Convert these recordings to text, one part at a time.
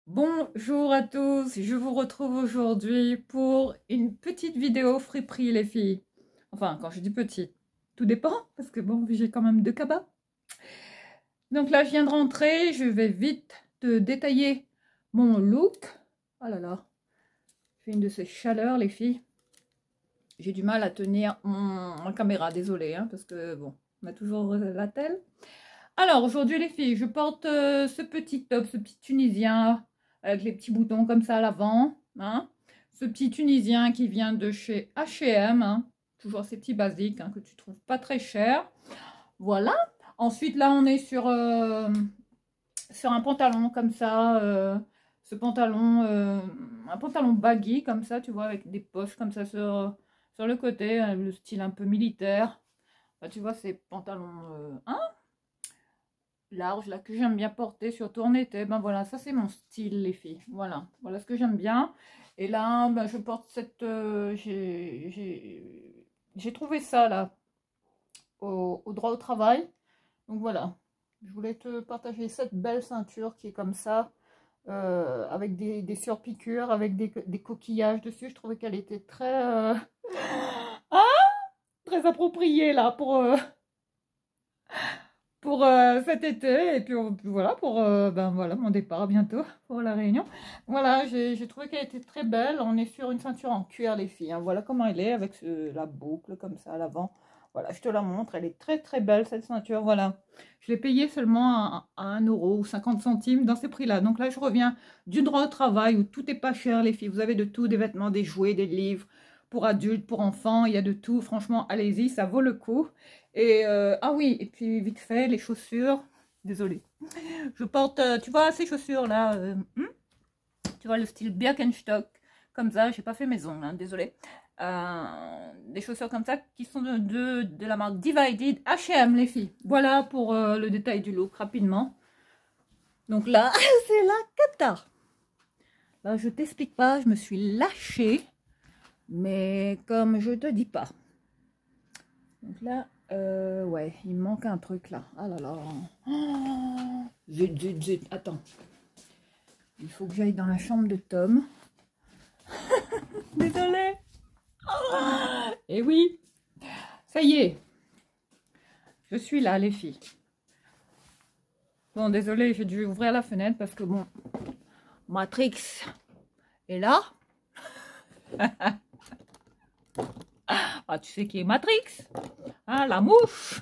Bonjour à tous, je vous retrouve aujourd'hui pour une petite vidéo friperie les filles. Enfin, quand je dis petite, tout dépend, parce que bon, j'ai quand même deux cabas. Donc là, je viens de rentrer, je vais vite te détailler mon look. Oh là là, j'ai une de ces chaleurs les filles. J'ai du mal à tenir en caméra, désolée, hein, parce que bon, on a toujours la telle. Alors aujourd'hui les filles, je porte ce petit top, ce petit tunisien avec les petits boutons comme ça à l'avant. Hein. Ce petit tunisien qui vient de chez H&M. Hein. Toujours ces petits basiques hein, que tu trouves pas très cher. Voilà. Ensuite là on est sur un pantalon comme ça. Ce pantalon, un pantalon baggy comme ça, tu vois, avec des poches comme ça sur le côté. Le style un peu militaire. Bah, tu vois ces pantalons... hein, large là que j'aime bien porter surtout en été. Ben voilà, ça c'est mon style les filles, voilà ce que j'aime bien. Et là ben, je porte cette j'ai trouvé ça là au droit au travail, donc voilà, je voulais te partager cette belle ceinture qui est comme ça, avec des surpiqûres, avec des coquillages dessus. Je trouvais qu'elle était très ah, très appropriée là pour cet été. Et puis voilà pour ben voilà mon départ bientôt pour la Réunion. Voilà, j'ai trouvé qu'elle était très belle. On est sur une ceinture en cuir les filles, hein. Voilà comment elle est avec la boucle comme ça à l'avant. Voilà, je te la montre, elle est très très belle cette ceinture. Voilà, je l'ai payée seulement à 1 € ou 50 centimes dans ces prix là. Donc là je reviens du droit au travail où tout est pas cher les filles. Vous avez de tout, des vêtements, des jouets, des livres pour adultes, pour enfants, il y a de tout. Franchement, allez-y, ça vaut le coup. Et ah oui, et puis vite fait, les chaussures. Désolée. Je porte, tu vois, ces chaussures-là, tu vois, le style Birkenstock, comme ça. J'ai pas fait mes ongles, hein, désolée. Des chaussures comme ça qui sont de la marque Divided H&M, les filles. Voilà pour le détail du look, rapidement. Donc là, c'est la cata. Là, je t'explique pas, je me suis lâchée. Mais comme je te dis pas. Donc là, ouais, il me manque un truc là. Ah là là. Oh, zut, zut, zut. Attends. Il faut que j'aille dans la chambre de Tom. Désolée. Oh, et oui, ça y est. Je suis là, les filles. Bon, désolée, j'ai dû ouvrir la fenêtre parce que bon, Matrix est là. Ah, tu sais qui est Matrix? Ah, la mouche.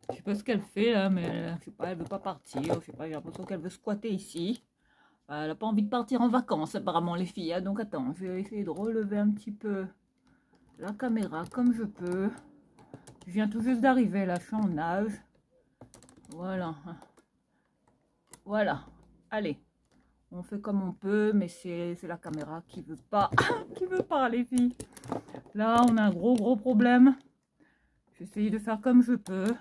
Je sais pas ce qu'elle fait là, mais je sais pas, elle veut pas partir. Je sais pas, j'ai l'impression qu'elle veut squatter ici. Elle n'a pas envie de partir en vacances apparemment les filles. Hein. Donc attends, je vais essayer de relever un petit peu la caméra comme je peux. Je viens tout juste d'arriver là, je suis en nage. Voilà. Voilà. Allez. On fait comme on peut, mais c'est la caméra qui veut pas. Qui veut pas les filles. Là, on a un gros problème. J'essaye de faire comme je peux.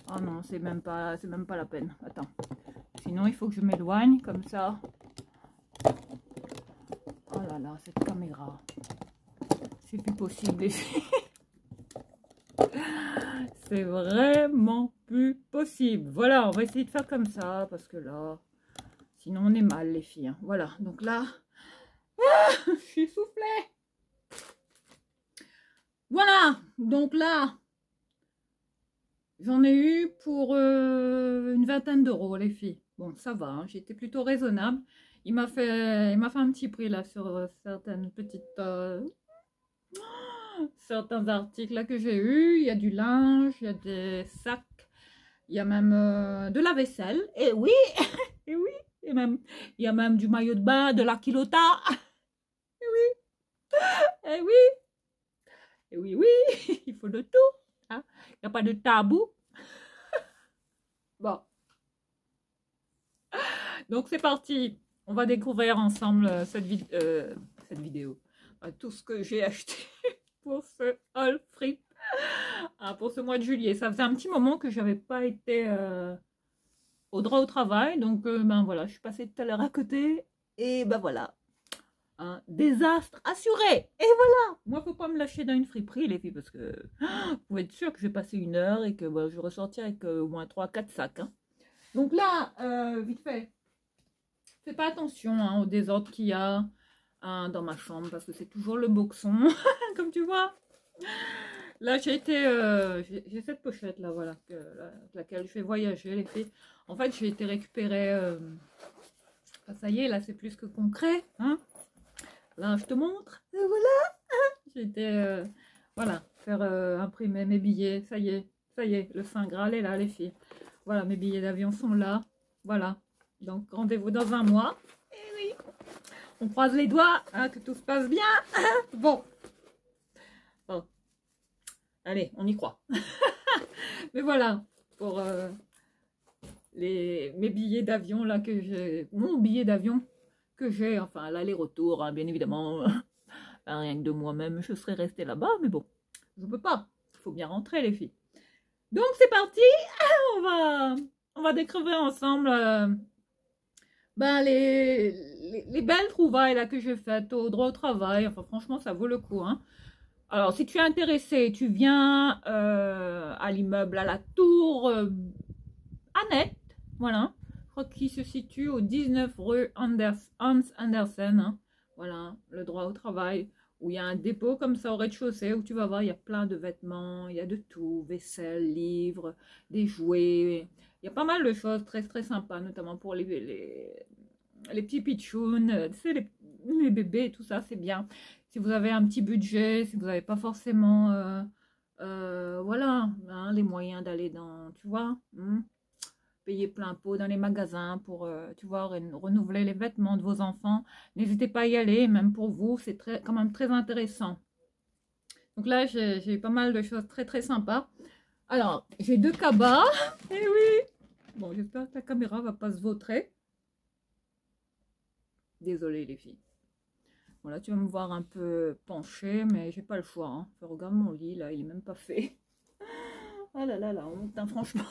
Oh non, c'est même pas la peine. Attends. Sinon, il faut que je m'éloigne comme ça. Oh là là, cette caméra. C'est plus possible, les filles. C'est vraiment plus possible. Voilà, on va essayer de faire comme ça, parce que là, sinon on est mal, les filles. Hein. Voilà, donc là, je suis soufflée. Voilà, donc là, j'en ai eu pour une vingtaine d'euros, les filles. Bon, ça va, hein, j'étais plutôt raisonnable. Il m'a fait un petit prix là sur certaines petites... certains articles là que j'ai eu. Il y a du linge, il y a des sacs, il y a même de la vaisselle. Et oui, et oui, et même il y a même du maillot de bain, de la kilota. Et oui, et oui, et oui, oui, il faut de tout. Hein. Il n'y a pas de tabou. Bon, donc c'est parti. On va découvrir ensemble cette vidéo. Tout ce que j'ai acheté pour ce haul free. Pour ce mois de juillet. Ça faisait un petit moment que j'avais pas été au droit au travail. Donc, ben voilà, je suis passée tout à l'heure à côté. Et ben voilà. Un désastre assuré. Et voilà. Moi, faut pas me lâcher dans une friperie, les filles, parce que vous pouvez être sûr que je vais passer 1 heure et que ben, je vais ressortir avec au moins 3-4 sacs. Hein. Donc là, vite fait. fais pas attention hein, au désordre qu'il y a hein, dans ma chambre, parce que c'est toujours le boxon, comme tu vois. Là, j'ai cette pochette là, voilà, laquelle je vais voyager, les filles. En fait, j'ai été récupérer, ça y est, là, c'est plus que concret, hein. Là, je te montre, et voilà, j'ai été, voilà, faire imprimer mes billets, ça y est, le Saint Graal est là, les filles. Voilà, mes billets d'avion sont là, voilà. Donc, rendez-vous dans un mois. Et oui, on croise les doigts, hein, que tout se passe bien. Bon. Bon. Allez, on y croit. Mais voilà, pour mes billets d'avion, là, que j'ai... Mon billet d'avion que j'ai, enfin, l'aller-retour, hein, bien évidemment. Rien que de moi-même, je serais restée là-bas, mais bon, je peux pas. Il faut bien rentrer, les filles. Donc, c'est parti. On va découvrir ensemble ben, les belles trouvailles là, que j'ai faites au droit au travail. Enfin, franchement, ça vaut le coup, hein. Alors, si tu es intéressé, tu viens à l'immeuble à la Tour Annette, voilà. Je crois qu'il se situe au 19 rue Hans Andersen, hein. Voilà, le droit au travail, où il y a un dépôt comme ça au rez-de-chaussée, où tu vas voir, il y a plein de vêtements, il y a de tout, vaisselle, livres, des jouets. Il y a pas mal de choses très très sympas, notamment pour les petits pitchouns, tu sais, les bébés et tout ça, c'est bien. Si vous avez un petit budget, si vous n'avez pas forcément, voilà, hein, les moyens d'aller dans, tu vois, payer plein pot dans les magasins pour, tu vois, renouveler les vêtements de vos enfants, n'hésitez pas à y aller, même pour vous, c'est quand même très intéressant. Donc là, j'ai pas mal de choses très très sympas. Alors, j'ai 2 cabas, et oui. Bon, j'espère que la caméra va pas se vautrer. Désolée les filles. Voilà, tu vas me voir un peu penchée, mais j'ai pas le choix. Hein. Je regarde mon lit, là, il est même pas fait. Oh là là, la honte, hein, franchement.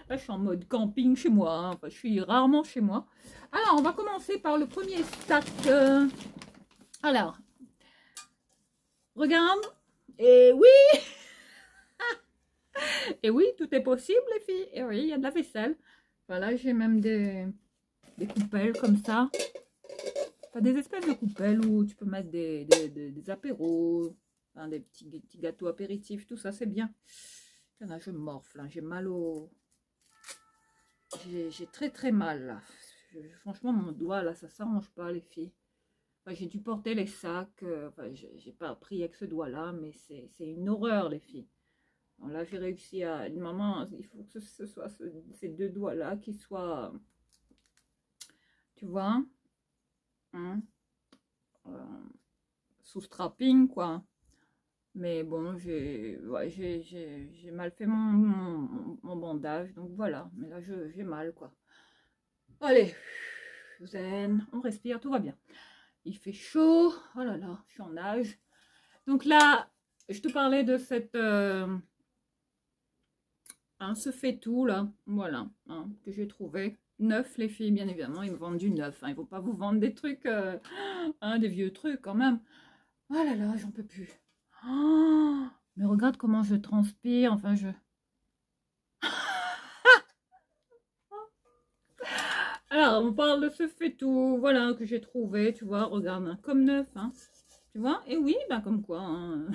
Là, je suis en mode camping chez moi. Hein. Enfin, je suis rarement chez moi. Alors, on va commencer par le premier sac. Alors, regarde. Et oui. Et oui, tout est possible, les filles. Et oui, il y a de la vaisselle. Voilà, j'ai même des coupelles comme ça. Enfin, des espèces de coupelles où tu peux mettre des apéros, hein, des petits gâteaux apéritifs, tout ça, c'est bien. Là, je morfle, hein, j'ai mal au... J'ai très très mal, là. Franchement, mon doigt, là, ça s'arrange pas, les filles. Enfin, j'ai dû porter les sacs. Enfin, j'ai pas appris avec ce doigt-là, mais c'est une horreur, les filles. Alors là, j'ai réussi à... Maman, il faut que ce soit ces 2 doigts-là qui soient... Tu vois, hein, sous strapping, quoi. Mais bon, j'ai mal fait mon bandage, donc voilà. Mais là, j'ai mal, quoi. Allez, zen, on respire, tout va bien. Il fait chaud, oh là là, je suis en nage. Donc là, je te parlais de cette... hein, ce fait tout, là, voilà, hein, que j'ai trouvé. Neuf, les filles, bien évidemment, ils me vendent du neuf. Hein, ils ne vont pas vous vendre des trucs, hein, des vieux trucs, quand même. Oh là là, j'en peux plus. Oh, mais regarde comment je transpire, enfin je... Alors, on parle de ce fait-tout, voilà, que j'ai trouvé, tu vois, regarde, hein, comme neuf, hein, tu vois, et oui, ben comme quoi, hein,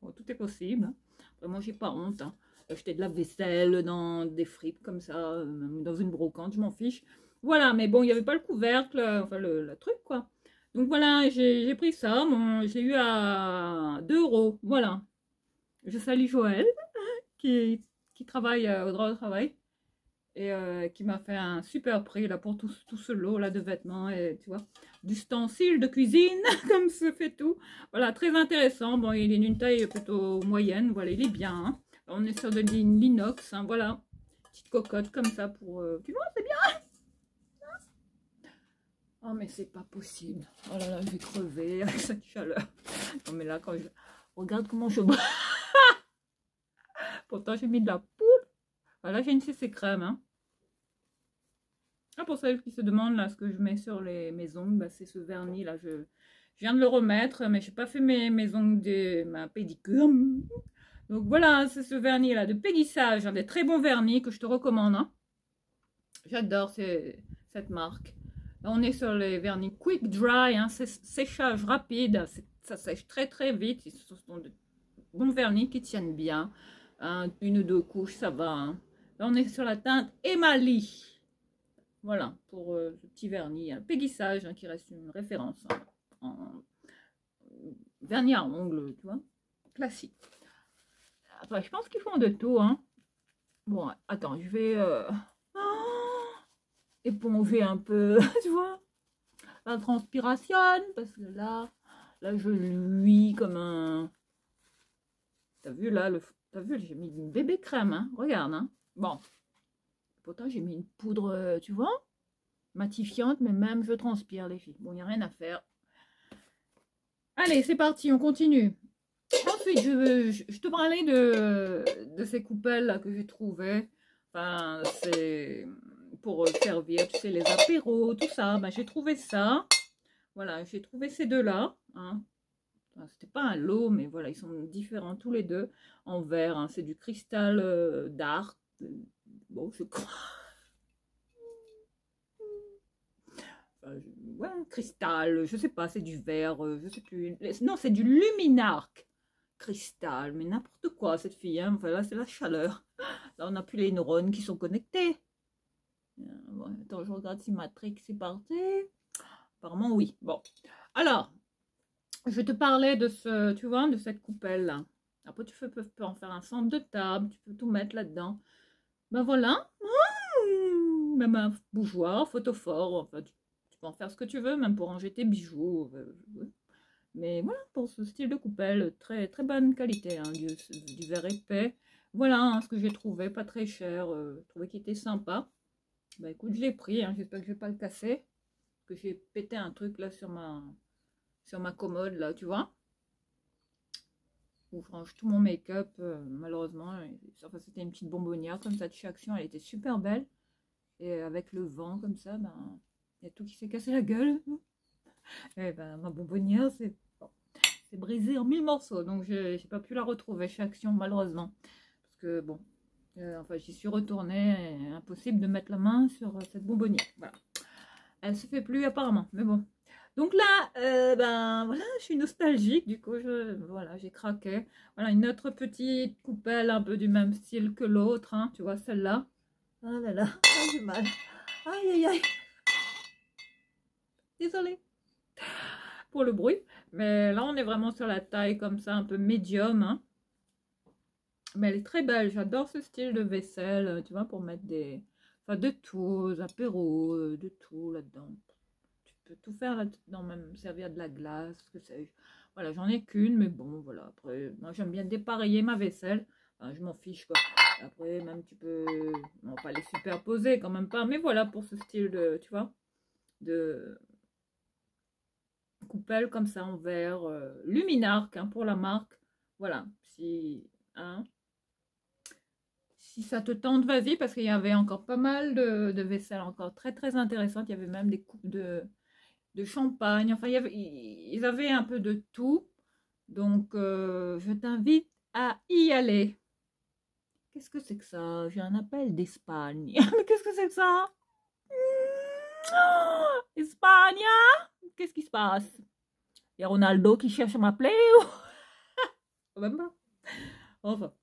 bon, tout est possible, hein. Vraiment, j'ai pas honte, hein. Acheter de la vaisselle dans des fripes comme ça, dans une brocante, je m'en fiche. Voilà, mais bon, il n'y avait pas le couvercle, enfin le truc, quoi. Donc voilà, j'ai pris ça, bon, je l'ai eu à 2 €, voilà. Je salue Joël, qui travaille au droit au travail, et qui m'a fait un super prix là pour tout ce lot là de vêtements, et tu vois, d'ustensiles de cuisine, comme ce fait tout. Voilà, très intéressant. Bon, il est d'une taille plutôt moyenne, voilà, il est bien, hein. On est sur de l'inox, hein, voilà. Petite cocotte comme ça pour... tu vois, c'est bien. Oh, mais c'est pas possible. Oh là là, je vais crever avec cette chaleur. Non, mais là, quand je... Regarde comment je... Pourtant, j'ai mis de la poudre. Voilà, j'ai une CC crème, hein. Ah, pour celles qui se demandent, là, ce que je mets sur mes ongles, bah, c'est ce vernis, là. Je viens de le remettre, mais je n'ai pas fait mes ongles de ma pédicure. Donc voilà, c'est ce vernis là de Pégissage, un des très bons vernis que je te recommande, hein. J'adore cette marque. Là, on est sur les vernis Quick Dry, hein, séchage rapide, ça sèche très très vite. Ce sont de bons vernis qui tiennent bien. Hein, une ou deux couches, ça va. Hein. Là, on est sur la teinte Emali. Voilà, pour ce petit vernis. Un péguissage hein, qui reste une référence. Hein, en vernis à ongles, tu vois, classique. Après, je pense qu'ils font de tout. Hein. Bon, attends, je vais éponger un peu, tu vois. La transpiration, parce que là je luis comme un... T'as vu là, t'as vu, j'ai mis une bébé crème, hein. Regarde, hein. Bon, pourtant j'ai mis une poudre, tu vois, matifiante, mais même je transpire les filles. Bon, il n'y a rien à faire. Allez, c'est parti, on continue. Ensuite, je te parlais de ces coupelles là que j'ai trouvées. Enfin, c'est pour servir, tu sais, les apéros, tout ça. Ben, j'ai trouvé ça. Voilà, j'ai trouvé ces deux-là. Hein. Enfin, c'était pas un lot, mais voilà, ils sont différents tous les deux en verre. Hein. C'est du cristal d'art. Bon, je crois. Enfin, ouais, cristal, je sais pas, c'est du verre, je sais plus. Non, c'est du luminarc cristal, mais n'importe quoi cette fille. Hein. Enfin, là, c'est la chaleur. Là, on n'a plus les neurones qui sont connectés. Bon, attends, je regarde si Matrix est parti. Apparemment, oui. Bon. Alors, je te parlais de ce, tu vois, de cette coupelle-là. Après, tu peux en faire un centre de table, tu peux tout mettre là-dedans. Ben voilà. Même un bougeoir, photophore, enfin, tu peux en faire ce que tu veux, même pour ranger tes bijoux. Mais voilà, pour ce style de coupelle, très, très bonne qualité, hein, du verre épais. Voilà hein, ce que j'ai trouvé, pas très cher, je trouvais qu'il était sympa. Bah écoute, je l'ai pris, hein, j'espère que je vais pas le casser. Que j'ai pété un truc là sur ma commode, là, tu vois. Où je range tout mon make-up, malheureusement. Enfin, c'était une petite bonbonnière comme ça de chez Action, elle était super belle. Et avec le vent comme ça, ben, il y a tout qui s'est cassé la gueule. Et ben, ma bonbonnière, c'est bon, brisé en 1000 morceaux. Donc, je n'ai pas pu la retrouver chez Action, malheureusement. Parce que, bon, enfin, j'y suis retournée. Impossible de mettre la main sur cette bonbonnière. Voilà. Elle se fait plus, apparemment. Mais bon. Donc là, ben voilà, je suis nostalgique. Du coup, voilà, j'ai craqué. Voilà, une autre petite coupelle un peu du même style que l'autre. Hein, tu vois, celle-là. Oh là là, j'ai mal. Aïe, aïe, aïe. Désolée pour le bruit. Mais là, on est vraiment sur la taille comme ça, un peu médium. Hein. Mais elle est très belle. J'adore ce style de vaisselle, tu vois, pour mettre des... Enfin, de tout, des apéros, de tout là-dedans. Tu peux tout faire là-dedans, même servir de la glace, que sais-je. Voilà, j'en ai qu'une, mais bon, voilà. Après, moi, j'aime bien dépareiller ma vaisselle. Enfin, je m'en fiche, quoi. Après, même tu peux... Non, pas les superposer, quand même pas. Mais voilà, pour ce style de, tu vois, de coupelle comme ça en verre. Luminarc, hein, pour la marque. Voilà, si... Hein, si ça te tente, vas-y, parce qu'il y avait encore pas mal de vaisselle encore très, très intéressante. Il y avait même des coupes de champagne. Enfin, ils avaient un peu de tout. Donc, je t'invite à y aller. Qu'est-ce que c'est que ça? J'ai un appel d'Espagne. Mais qu'est-ce que c'est que ça? Espagne? Qu'est-ce qui se passe? Il y a Ronaldo qui cherche à m'appeler ou... Même pas. Enfin.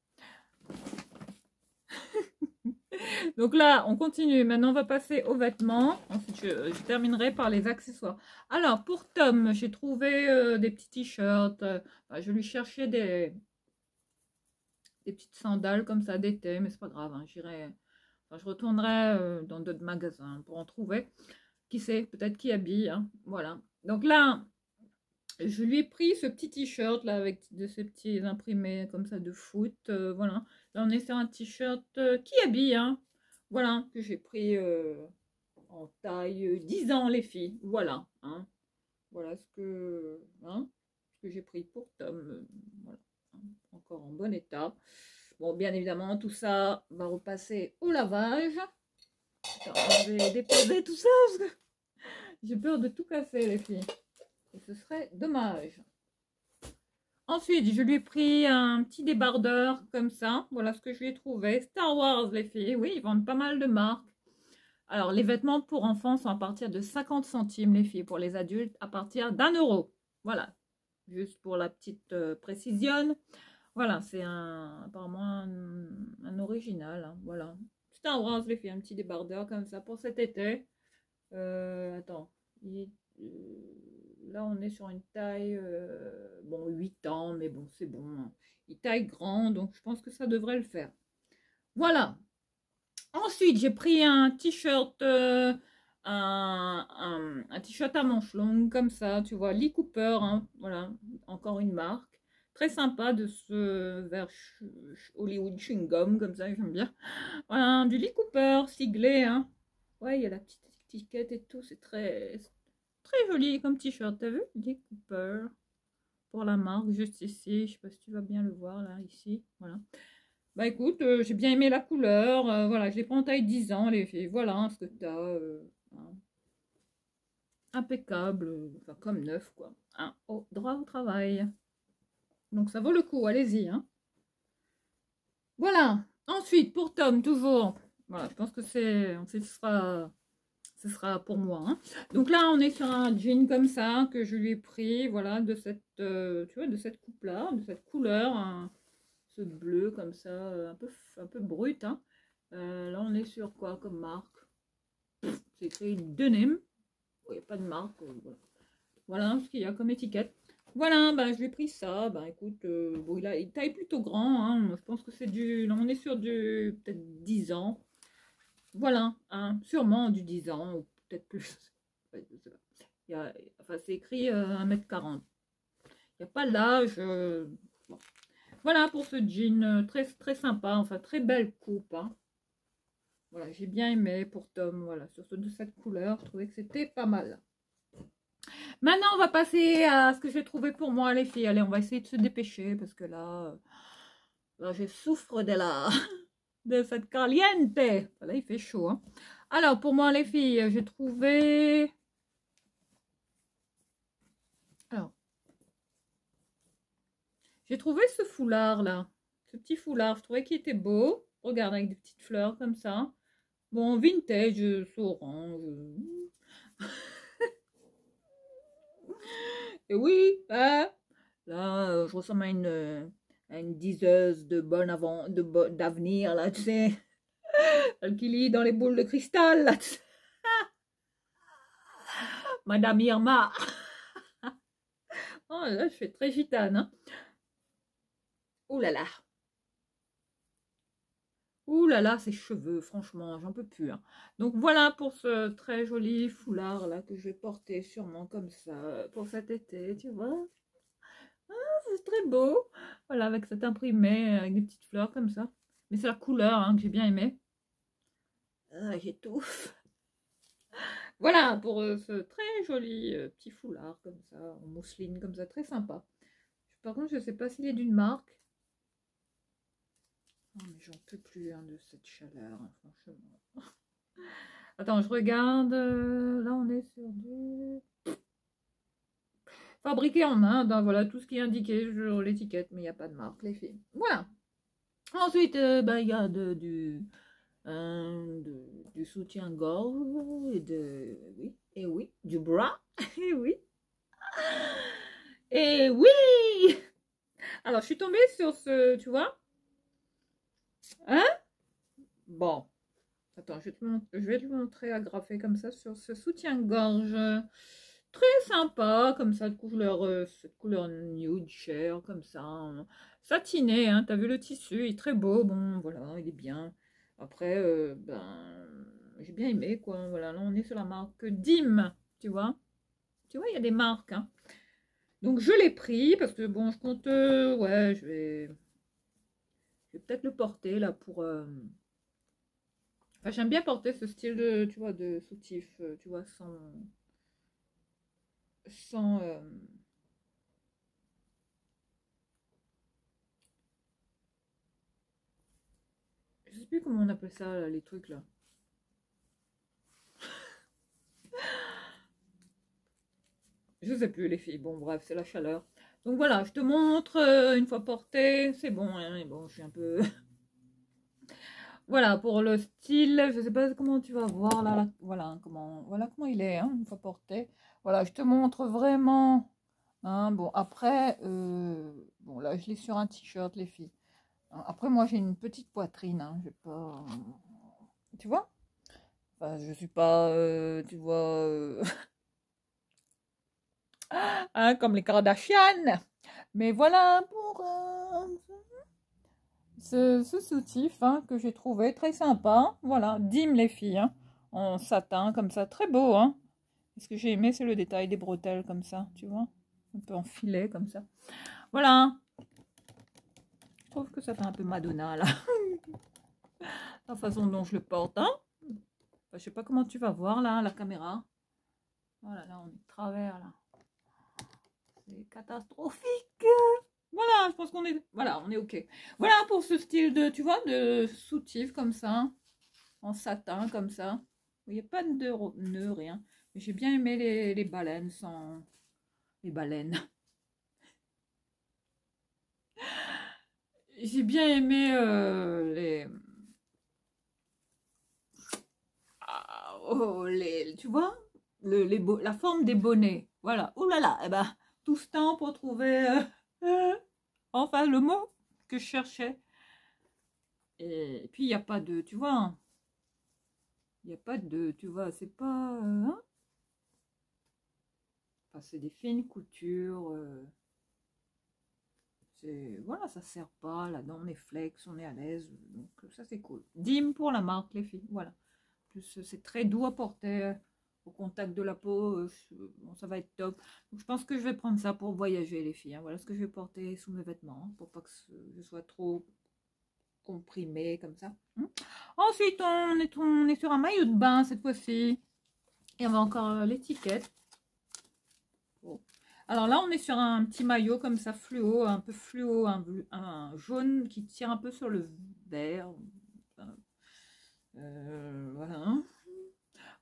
Donc là, on continue. Maintenant, on va passer aux vêtements. Ensuite, je terminerai par les accessoires. Alors, pour Tom, j'ai trouvé des petits t-shirts. Je lui cherchais des petites sandales comme ça d'été, mais c'est pas grave. Hein, je retournerai dans d'autres magasins pour en trouver. Qui sait, peut-être qui habille. Hein, voilà. Donc là, je lui ai pris ce petit t-shirt là avec de ces petits imprimés comme ça de foot. Voilà. Là, on est sur un t-shirt qui habille. Hein. Voilà, que j'ai pris en taille 10 ans, les filles. Voilà. Hein. Voilà hein, ce que j'ai pris pour Tom. Voilà. Encore en bon état. Bon, bien évidemment, tout ça va repasser au lavage. Attends, je vais déposer tout ça parce que j'ai peur de tout casser, les filles. Et ce serait dommage. Ensuite, je lui ai pris un petit débardeur comme ça. Voilà ce que je lui ai trouvé. Star Wars, les filles. Oui, ils vendent pas mal de marques. Alors, les vêtements pour enfants sont à partir de 50 centimes, les filles. Pour les adultes, à partir d'1 euro. Voilà. Juste pour la petite précision. Voilà, c'est apparemment un original. Hein, voilà. C'est un rose, les filles. Un petit débardeur comme ça pour cet été. Attends. Là, on est sur une taille, bon, 8 ans, mais bon, c'est bon. Hein. Il taille grand, donc je pense que ça devrait le faire. Voilà. Ensuite, j'ai pris un t-shirt, un t-shirt à manches longues, comme ça, tu vois, Lee Cooper, hein, voilà, encore une marque. Très sympa de ce vers Hollywood Chewing Gum, comme ça, j'aime bien. Voilà, du Lee Cooper, siglé, hein. Ouais, il y a la petite étiquette et tout, c'est très joli comme t-shirt, t'as vu? Lee Cooper, pour la marque, juste ici, je sais pas si tu vas bien le voir, là, ici, voilà. Bah écoute, j'ai bien aimé la couleur, voilà, je l'ai pris en taille 10 ans, les filles, voilà hein, ce que tu as, hein, impeccable, enfin comme neuf quoi, hein, droit au travail. Donc ça vaut le coup, allez-y. Hein. Voilà, ensuite pour Tom, toujours, voilà, je pense que ce sera pour moi. Hein. Donc là, on est sur un jean comme ça, que je lui ai pris, voilà, de cette, tu vois, de cette coupe-là, de cette couleur, hein. Ce bleu comme ça, un peu brut. Hein. Là, on est sur quoi comme marque? C'est écrit Denim. Il n'y a pas de marque. Voilà. Voilà ce qu'il y a comme étiquette. Voilà, bah, je lui ai pris ça. Bah, écoute, bon, il taille plutôt grand. Hein. Je pense que c'est du. Là, on est sur du peut-être 10 ans. Voilà, hein, sûrement du 10 ans, ou peut-être plus. Enfin, c'est écrit 1m40. Il n'y a pas l'âge. Bon. Voilà pour ce jean très, très sympa, enfin très belle coupe. Hein. Voilà, j'ai bien aimé pour Tom, voilà, surtout de cette couleur, je trouvais que c'était pas mal. Maintenant, on va passer à ce que j'ai trouvé pour moi, les filles. Allez, on va essayer de se dépêcher parce que là je souffre de cette caliente. Là, il fait chaud. Hein. Alors, pour moi, les filles, j'ai trouvé... Alors, j'ai trouvé ce foulard là, ce petit foulard, je trouvais qu'il était beau. Regarde, avec des petites fleurs comme ça. Bon, vintage, c'est orange. Et oui, hein, là, je ressemble à une diseuse de d'avenir, là, tu sais. Celle qui lit dans les boules de cristal, là, tu sais. Madame Irma. Oh là, je suis très gitane, hein. Ouh là là. Ouh là là, ses cheveux, franchement, j'en peux plus. Hein. Donc voilà pour ce très joli foulard là que je vais porter sûrement comme ça pour cet été, tu vois. Ah, c'est très beau. Voilà, avec cet imprimé, avec des petites fleurs comme ça. Mais c'est la couleur hein, que j'ai bien aimé. Ah, j'étouffe. Voilà pour ce très joli petit foulard comme ça, en mousseline comme ça, très sympa. Par contre, je ne sais pas s'il est d'une marque. Oh, mais j'en peux plus hein, de cette chaleur, hein, franchement. Attends, je regarde. Là, on est sur du fabriqué en Inde. Hein, voilà tout ce qui est indiqué sur l'étiquette, mais il n'y a pas de marque, les filles. Voilà. Ensuite, bah, il y a du soutien-gorge et oui, du bras, et oui. Et oui. Alors, je suis tombée sur ce, tu vois. Hein? Bon. Attends, je vais te montrer agrafé comme ça sur ce soutien-gorge. Très sympa, comme ça, cette couleur nude, chair, comme ça. Hein. Satiné, hein, t'as vu le tissu, il est très beau. Bon, voilà, il est bien. Après, j'ai bien aimé, quoi. Voilà, là, on est sur la marque Dim, tu vois. Tu vois, il y a des marques, hein. Donc, je l'ai pris parce que, bon, je compte... ouais, je vais peut-être le porter, là, pour... Enfin, j'aime bien porter ce style de, tu vois, de soutif, tu vois, sans je sais plus comment on appelle ça, là, les trucs, là. Je sais plus, les filles. Bon, bref, c'est la chaleur. Donc, voilà, je te montre, une fois porté, c'est bon, hein, bon, je suis un peu... Voilà, pour le style, je sais pas comment tu vas voir là, voilà comment il est, hein, une fois porté. Voilà, je te montre vraiment. Hein, bon, après, bon, là, je l'ai sur un t-shirt, les filles. Hein, après, moi, j'ai une petite poitrine, hein, j'ai pas... Tu vois? Enfin, je suis pas, tu vois, hein, comme les Kardashian. Mais voilà pour ce soutif, hein, que j'ai trouvé très sympa. Voilà, Dim les filles, hein, en satin, comme ça, très beau, hein. Ce que j'ai aimé, c'est le détail des bretelles, comme ça, tu vois? Un peu en filet, comme ça. Voilà, je trouve que ça fait un peu Madonna, là. La façon dont je le porte, hein. Enfin, je sais pas comment tu vas voir, là, la caméra. Voilà, là, on est de travers, là. C'est catastrophique. Voilà, je pense qu'on est... Voilà, on est OK. Voilà pour ce style de, tu vois, de soutif, comme ça. En satin, comme ça. Il n'y a pas de nœud, rien. Mais j'ai bien aimé les baleines sans... Les baleines. J'ai bien aimé les... Ah, oh, tu vois, la forme des bonnets. Voilà. Ouh là là, eh ben, tout ce temps pour trouver enfin le mot que je cherchais. Et puis il n'y a pas de, tu vois, hein, il n'y a pas de, tu vois, c'est pas, hein, enfin, c'est des fines coutures. Voilà, ça sert pas. Là-dedans, on est flex, on est à l'aise. Donc ça c'est cool. Dim pour la marque, les filles. Voilà. Plus c'est très doux à porter au contact de la peau. Bon, ça va être top. Donc, je pense que je vais prendre ça pour voyager, les filles, hein. Voilà ce que je vais porter sous mes vêtements, hein, pour pas que je sois trop comprimée comme ça. Hein. Ensuite, on est sur un maillot de bain cette fois-ci. Et on va encore l'étiquette. Bon. Alors là, on est sur un petit maillot comme ça, fluo, un peu fluo, un jaune qui tire un peu sur le vert. Voilà.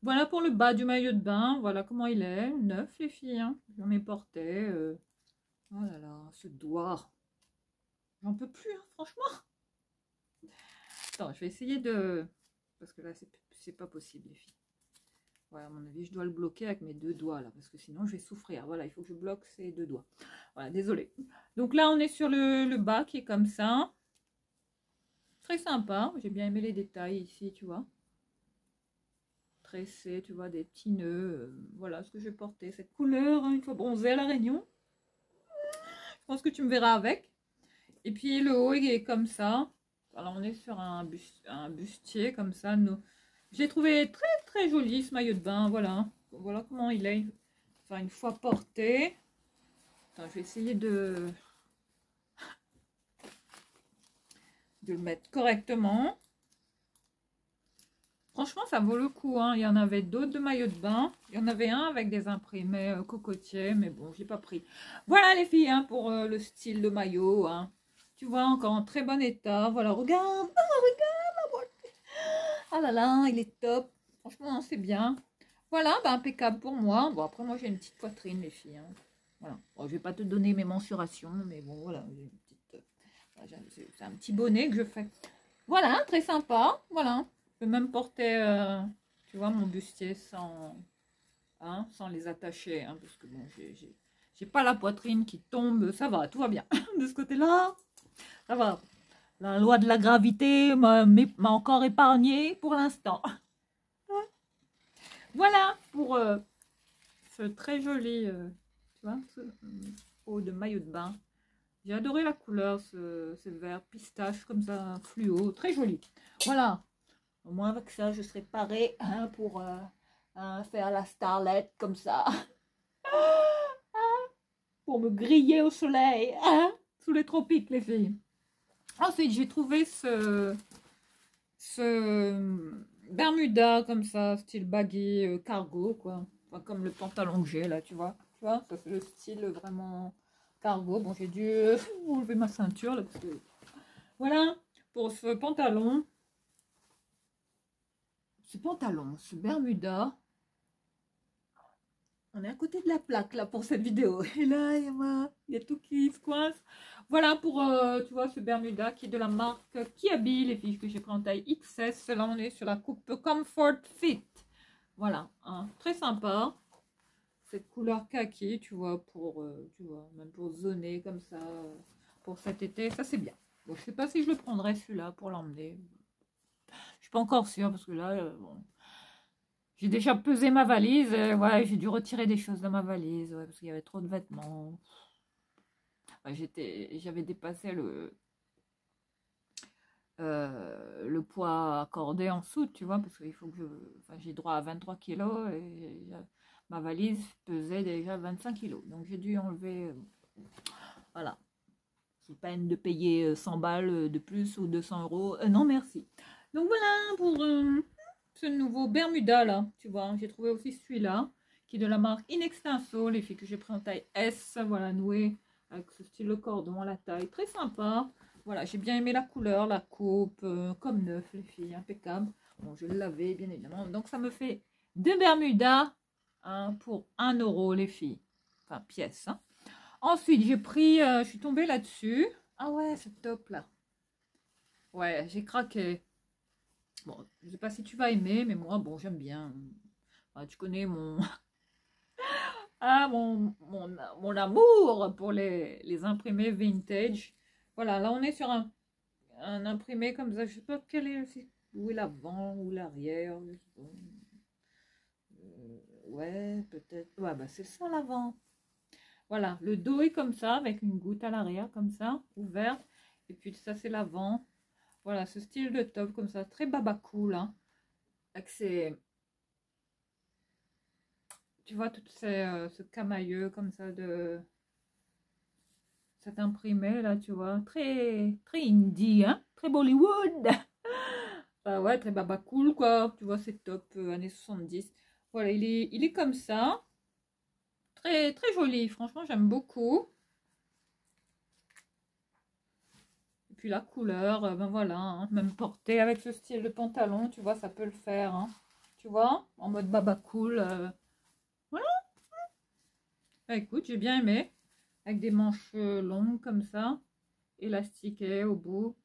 Voilà pour le bas du maillot de bain. Voilà comment il est. Neuf, les filles. Hein. J'en ai porté. Oh là là, ce doigt. J'en peux plus, hein, franchement. Attends, je vais essayer de... Parce que là, c'est pas possible, les filles. Voilà, à mon avis, je dois le bloquer avec mes deux doigts, là. Parce que sinon, je vais souffrir. Voilà, il faut que je bloque ces deux doigts. Voilà, désolé. Donc là, on est sur le bas qui est comme ça. Très sympa. J'ai bien aimé les détails ici, tu vois. Tressé, tu vois, des petits nœuds. Voilà ce que je vais porter. Cette couleur, hein, une fois bronzée à la Réunion. Je pense que tu me verras avec. Et puis le haut il est comme ça. Alors on est sur un bustier comme ça. J'ai trouvé très très joli ce maillot de bain. Voilà. Voilà comment il est. Enfin, une fois porté. Attends, je vais essayer de le mettre correctement. Franchement, ça vaut le coup. Hein. Il y en avait d'autres de maillots de bain. Il y en avait un avec des imprimés cocotiers. Mais bon, j'ai pas pris. Voilà les filles, hein, pour le style de maillot. Hein. Tu vois, encore en très bon état. Voilà, regarde. Oh, regarde. Ah là là, il est top. Franchement, c'est bien. Voilà, bah, impeccable pour moi. Bon, après, moi, j'ai une petite poitrine, les filles. Hein. Voilà. Bon, je vais pas te donner mes mensurations, mais bon, voilà. J'ai une petite, c'est un petit bonnet que je fais. Voilà, très sympa. Voilà. Je peux même porter, tu vois, mon bustier sans, hein, sans les attacher. Hein, parce que bon, j'ai pas la poitrine qui tombe. Ça va, tout va bien. De ce côté-là, ça va. La loi de la gravité m'a encore épargné pour l'instant. Voilà pour ce très joli, tu vois, ce haut de maillot de bain. J'ai adoré la couleur, ce vert pistache comme ça, fluo, très joli. Voilà, au moins avec ça, je serai parée, hein, pour faire la starlette comme ça, pour me griller au soleil, hein, sous les tropiques, les filles. Ensuite, j'ai trouvé ce Bermuda comme ça, style baggy, cargo, quoi. Enfin, comme le pantalon que j'ai là, tu vois. Tu vois, ça c'est le style vraiment cargo. Bon, j'ai dû enlever ma ceinture là, parce que... Voilà, pour ce pantalon. Ce Bermuda. On est à côté de la plaque là pour cette vidéo. Et là, il Il y a tout qui se coince. Voilà pour, tu vois, ce Bermuda qui est de la marque Kiabi, les filles que j'ai pris en taille XS. Là, on est sur la coupe Comfort Fit. Voilà, hein, très sympa. Cette couleur kaki, tu vois, pour, tu vois, même pour zoner comme ça, pour cet été, ça c'est bien. Bon, je sais pas si je le prendrai celui-là pour l'emmener. Je suis pas encore sûre parce que là, bon, j'ai déjà pesé ma valise. Ouais, j'ai dû retirer des choses de ma valise, ouais, parce qu'il y avait trop de vêtements. Ouais, j'avais dépassé le poids accordé en soute, tu vois, parce qu'il faut que enfin, j'ai droit à 23 kilos et ma valise pesait déjà 25 kilos. Donc j'ai dû enlever, voilà. C'est pas peine de payer 100 balles de plus ou 200 euros. Non, merci. Donc voilà pour ce nouveau Bermuda là, tu vois. J'ai trouvé aussi celui-là, qui est de la marque In Extenso, les filles que j'ai pris en taille S, voilà, noué avec ce style de cordon à la taille. Très sympa. Voilà, j'ai bien aimé la couleur, la coupe, comme neuf, les filles, impeccable. Bon, je l'ai lavé, bien évidemment. Donc, ça me fait deux Bermudas hein, pour 1 euro, les filles. Enfin, pièce. Hein. Ensuite, j'ai pris, je suis tombée là-dessus. Ah ouais, ce top-là. Ouais, j'ai craqué. Bon, je sais pas si tu vas aimer, mais moi, bon, j'aime bien. Ah, tu connais mon... Ah, mon amour pour les imprimés vintage. Voilà, là, on est sur un imprimé comme ça. Je sais pas quel est, où est l'avant ou l'arrière. Ouais, peut-être. Ouais, bah c'est ça l'avant. Voilà, le dos est comme ça, avec une goutte à l'arrière, comme ça, ouverte. Et puis ça, c'est l'avant. Voilà, ce style de top, comme ça, très baba cool. Hein, avec tu vois, tout ce camailleux, comme ça, de cet imprimé, là, tu vois. Très, très indie, hein, très Bollywood. Bah ouais, très baba cool, quoi. Tu vois, c'est top, années 70. Voilà, il est comme ça. Très, très joli. Franchement, j'aime beaucoup. Et puis la couleur, ben voilà. Hein, même porté avec ce style de pantalon, tu vois, ça peut le faire. Hein, tu vois, en mode baba cool. Voilà. Bah, écoute, j'ai bien aimé. Avec des manches longues comme ça. Élastiquées au bout.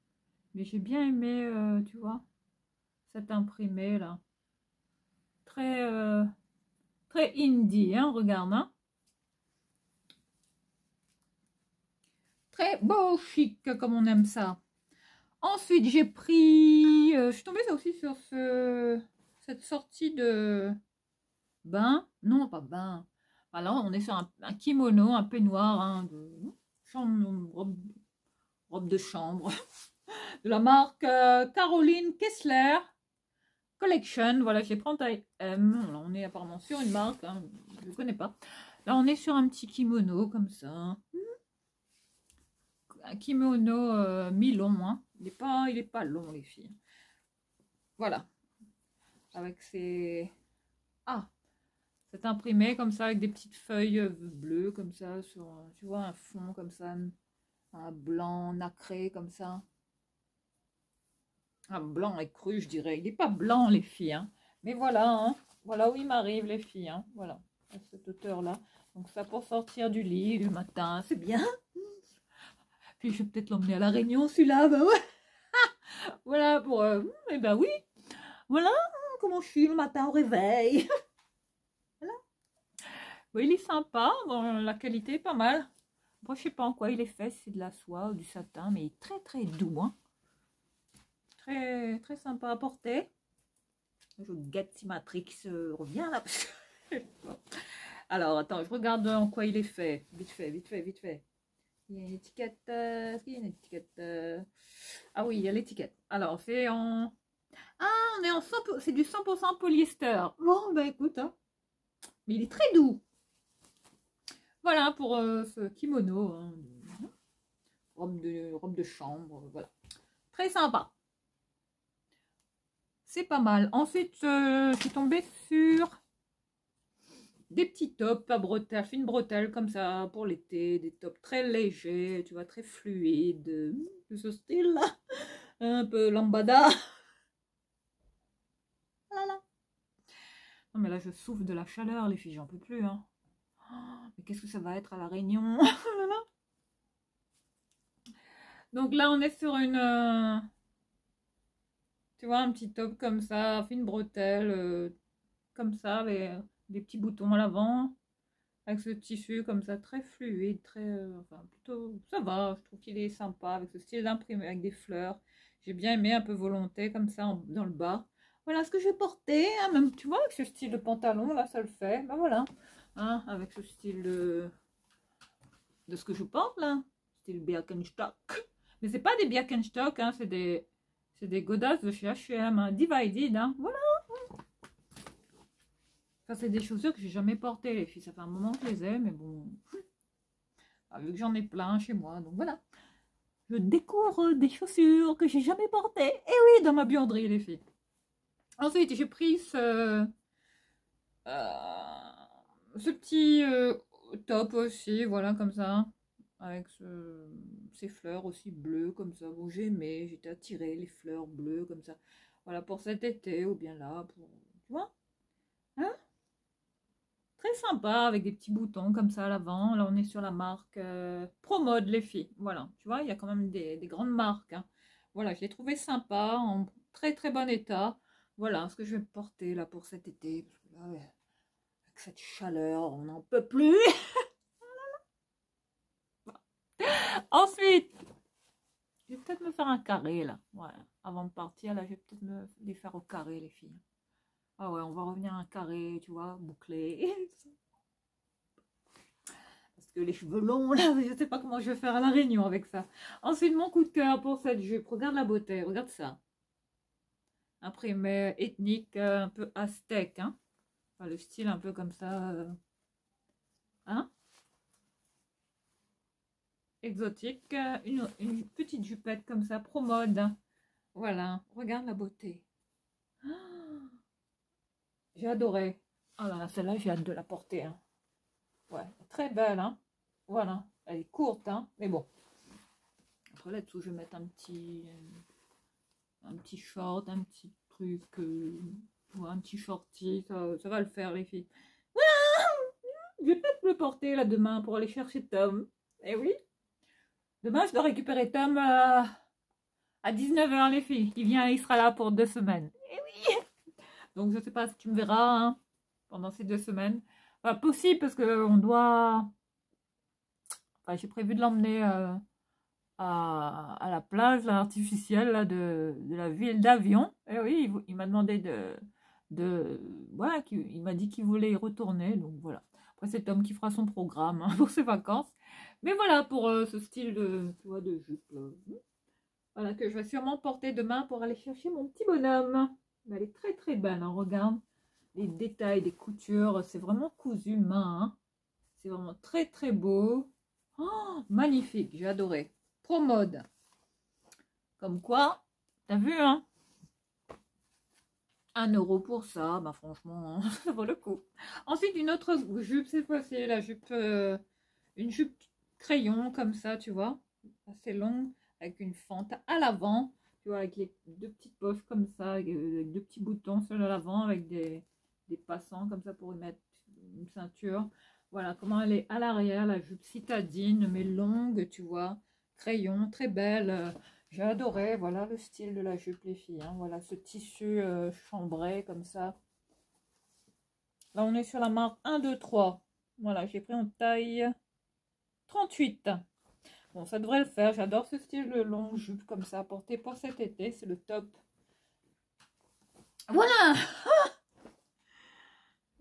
Mais j'ai bien aimé, tu vois, cet imprimé là. Très, très indie, hein, regarde. Hein. Très beau, chic, comme on aime ça. Ensuite, j'ai pris... je suis tombée aussi sur cette sortie de bain. Non, pas bain. Alors, on est sur un kimono, un peignoir, hein, robe de chambre, de la marque Caroline Kessler Collection. Voilà, je les prends en taille M. Là, on est apparemment sur une marque, hein, je ne connais pas. Là, on est sur un petit kimono comme ça. Un kimono mi-long, hein. Il est pas long, les filles. Voilà. Avec ses... Ah, c'est imprimé comme ça, avec des petites feuilles bleues, comme ça, sur, tu vois, un fond comme ça, un blanc nacré, comme ça. Un blanc et cru, je dirais. Il n'est pas blanc, les filles, hein. Mais voilà, hein. Voilà où il m'arrive, les filles, hein. Voilà, à cette hauteur-là. Donc ça, pour sortir du lit du matin, c'est bien. Puis je vais peut-être l'emmener à la Réunion, celui-là, bah ouais. Voilà, pour... eh ben oui. Voilà comment je suis le matin au réveil. Voilà. Oui, il est sympa. Bon, la qualité est pas mal. Moi, je sais pas en quoi il est fait, si c'est de la soie ou du satin, mais il est très très doux. Hein. Très très sympa à porter. Je guette si Matrix revient là. Bon. Alors, attends, je regarde en quoi il est fait. Vite fait, vite fait, vite fait. Il y a une étiquette. Est-ce qu'il y a une étiquette Ah oui, il y a l'étiquette. Alors, c'est en... Ah, on est en 100%, c'est du 100% polyester. Bon, bah écoute, hein. Mais il est très doux. Voilà pour ce kimono. Hein, robe de chambre, voilà. Très sympa. C'est pas mal. Ensuite, je suis tombée sur des petits tops à bretelles, fines bretelles comme ça pour l'été. Des tops très légers, tu vois, très fluides. De ce style-là. Un peu lambada. Voilà. Non, mais là, je souffre de la chaleur, les filles, j'en peux plus. Hein. Oh, mais qu'est-ce que ça va être à la Réunion? Donc là, on est sur une... tu vois, un petit top comme ça, fine bretelle, comme ça, avec des petits boutons à l'avant. Avec ce tissu comme ça, très fluide, très... enfin, plutôt... Ça va, je trouve qu'il est sympa, avec ce style imprimé, avec des fleurs. J'ai bien aimé, un peu volonté, comme ça, dans le bas. Voilà ce que je vais porter, hein, même, tu vois, avec ce style de pantalon, là, ça le fait. Ben voilà, hein, avec ce style de ce que je porte, là. Style Birkenstock. Mais c'est pas des Birkenstock, hein, c'est des godasses de chez H&M, hein, Divided, hein, voilà. Ça, c'est des chaussures que j'ai jamais portées, les filles. Ça fait un moment que je les ai, mais bon... vu que j'en ai plein chez moi, donc voilà. Je découvre des chaussures que j'ai jamais portées. Et oui, dans ma buanderie, les filles. Ensuite, j'ai pris ce petit top aussi, voilà, comme ça. Avec ces fleurs aussi bleues, comme ça. Bon, j'ai aimé, j'étais attirée, les fleurs bleues, comme ça. Voilà, pour cet été, ou bien là, pour... Tu vois, hein? Très sympa, avec des petits boutons comme ça à l'avant. Là, on est sur la marque ProMode, les filles. Voilà, tu vois, il y a quand même des grandes marques, hein. Voilà, je l'ai trouvé sympa, en très très bon état. Voilà ce que je vais porter là pour cet été. Parce que là, ouais, avec cette chaleur, on n'en peut plus. Ensuite, je vais peut-être me faire un carré là. Ouais, avant de partir, là, je vais peut-être me les faire au carré, les filles. Ah ouais, on va revenir à un carré, tu vois, bouclé. Parce que les cheveux longs, là, je ne sais pas comment je vais faire à la Réunion avec ça. Ensuite, mon coup de cœur pour cette jupe. Regarde la beauté, regarde ça. Imprimé ethnique, un peu aztèque, hein. Enfin, le style un peu comme ça, hein. Exotique. Une petite jupette comme ça, pro-mode. Voilà, regarde la beauté. J'ai adoré. Ah là là, celle-là, j'ai hâte de la porter, hein. Ouais, très belle, hein. Voilà, elle est courte, hein. Mais bon. Après là-dessous, je vais mettre un petit short, un petit truc, un petit shorty, ça va le faire, les filles. Voilà. Je vais peut-être le porter là demain pour aller chercher Tom. Eh oui. Demain, je dois récupérer Tom à 19 h, les filles. Il sera là pour 2 semaines. Eh oui. Donc, je sais pas si tu me verras, hein, pendant ces 2 semaines. Enfin, possible parce qu'on doit... Enfin, j'ai prévu de l'emmener à la plage là, artificielle là, de la ville d'Avion. Et oui, il m'a demandé voilà, il m'a dit qu'il voulait y retourner. Donc voilà. Après, c'est Tom qui fera son programme, hein, pour ses vacances. Mais voilà, pour ce style tu vois, de jupe. Voilà, que je vais sûrement porter demain pour aller chercher mon petit bonhomme. Elle est très très belle, hein, regarde. Les détails des coutures, c'est vraiment cousu main, hein. C'est vraiment très très beau. Oh, magnifique, j'ai adoré. Pro mode. Comme quoi, t'as vu, hein? 1 € pour ça, bah franchement, hein, ça vaut le coup. Ensuite, une autre jupe, cette fois-ci, la jupe, une jupe crayon, comme ça, tu vois, assez longue, avec une fente à l'avant, tu vois, avec les 2 petites poches comme ça, avec 2 petits boutons sur l'avant, avec des passants comme ça pour y mettre une ceinture. Voilà comment elle est à l'arrière, la jupe citadine, mais longue, tu vois, crayon, très belle. J'ai adoré, voilà le style de la jupe, les filles, hein. Voilà ce tissu chambré comme ça. Là, on est sur la marque 1, 2, 3. Voilà, j'ai pris en taille 38. Bon, ça devrait le faire. J'adore ce style de longue jupe comme ça, porté pour cet été. C'est le top. Voilà.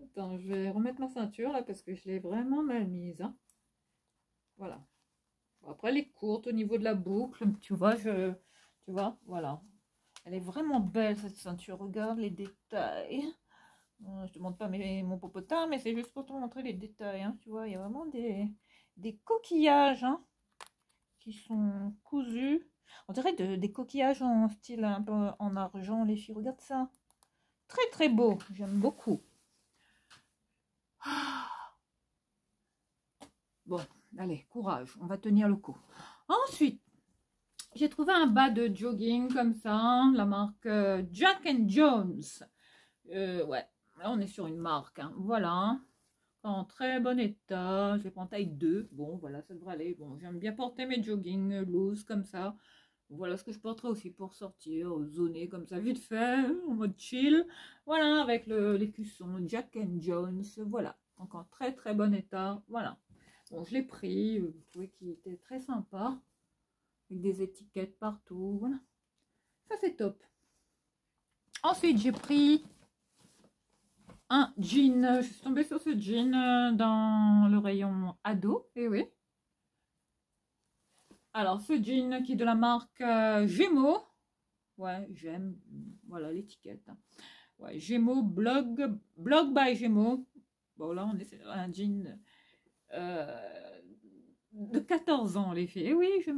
Attends, je vais remettre ma ceinture là parce que je l'ai vraiment mal mise, hein. Voilà. Après, elle est courte au niveau de la boucle. Tu vois, voilà. Elle est vraiment belle cette ceinture. Regarde les détails. Je te montre pas mon popotin, mais c'est juste pour te montrer les détails, hein. Tu vois, il y a vraiment des coquillages, hein, qui sont cousus. On dirait des coquillages en style un peu en argent, les filles. Regarde ça. Très très beau. J'aime beaucoup. Bon, allez, courage. On va tenir le coup. Ensuite, j'ai trouvé un bas de jogging comme ça. La marque Jack and Jones. Ouais, là on est sur une marque, hein. Voilà. en très bon état. Je les prends en taille 2. Bon, voilà, ça devrait aller. Bon, j'aime bien porter mes jogging loose comme ça. Voilà ce que je porterai aussi pour sortir, zoner comme ça, vite fait, en mode chill. Voilà, avec l'écusson Jack and Jones. Voilà, donc en très très bon état. Voilà. Bon, je l'ai pris. Je trouvais qu'il était très sympa. Avec des étiquettes partout. Voilà. Ça, c'est top. Ensuite, j'ai pris un jean. Je suis tombée sur ce jean dans le rayon ado. Et oui. Alors, ce jean qui est de la marque Gémeaux. Ouais, j'aime. Voilà l'étiquette. Ouais, Gémeaux, blog by Gémeaux. Bon, là, on est sur un jean de 14 ans, les filles. Et oui, je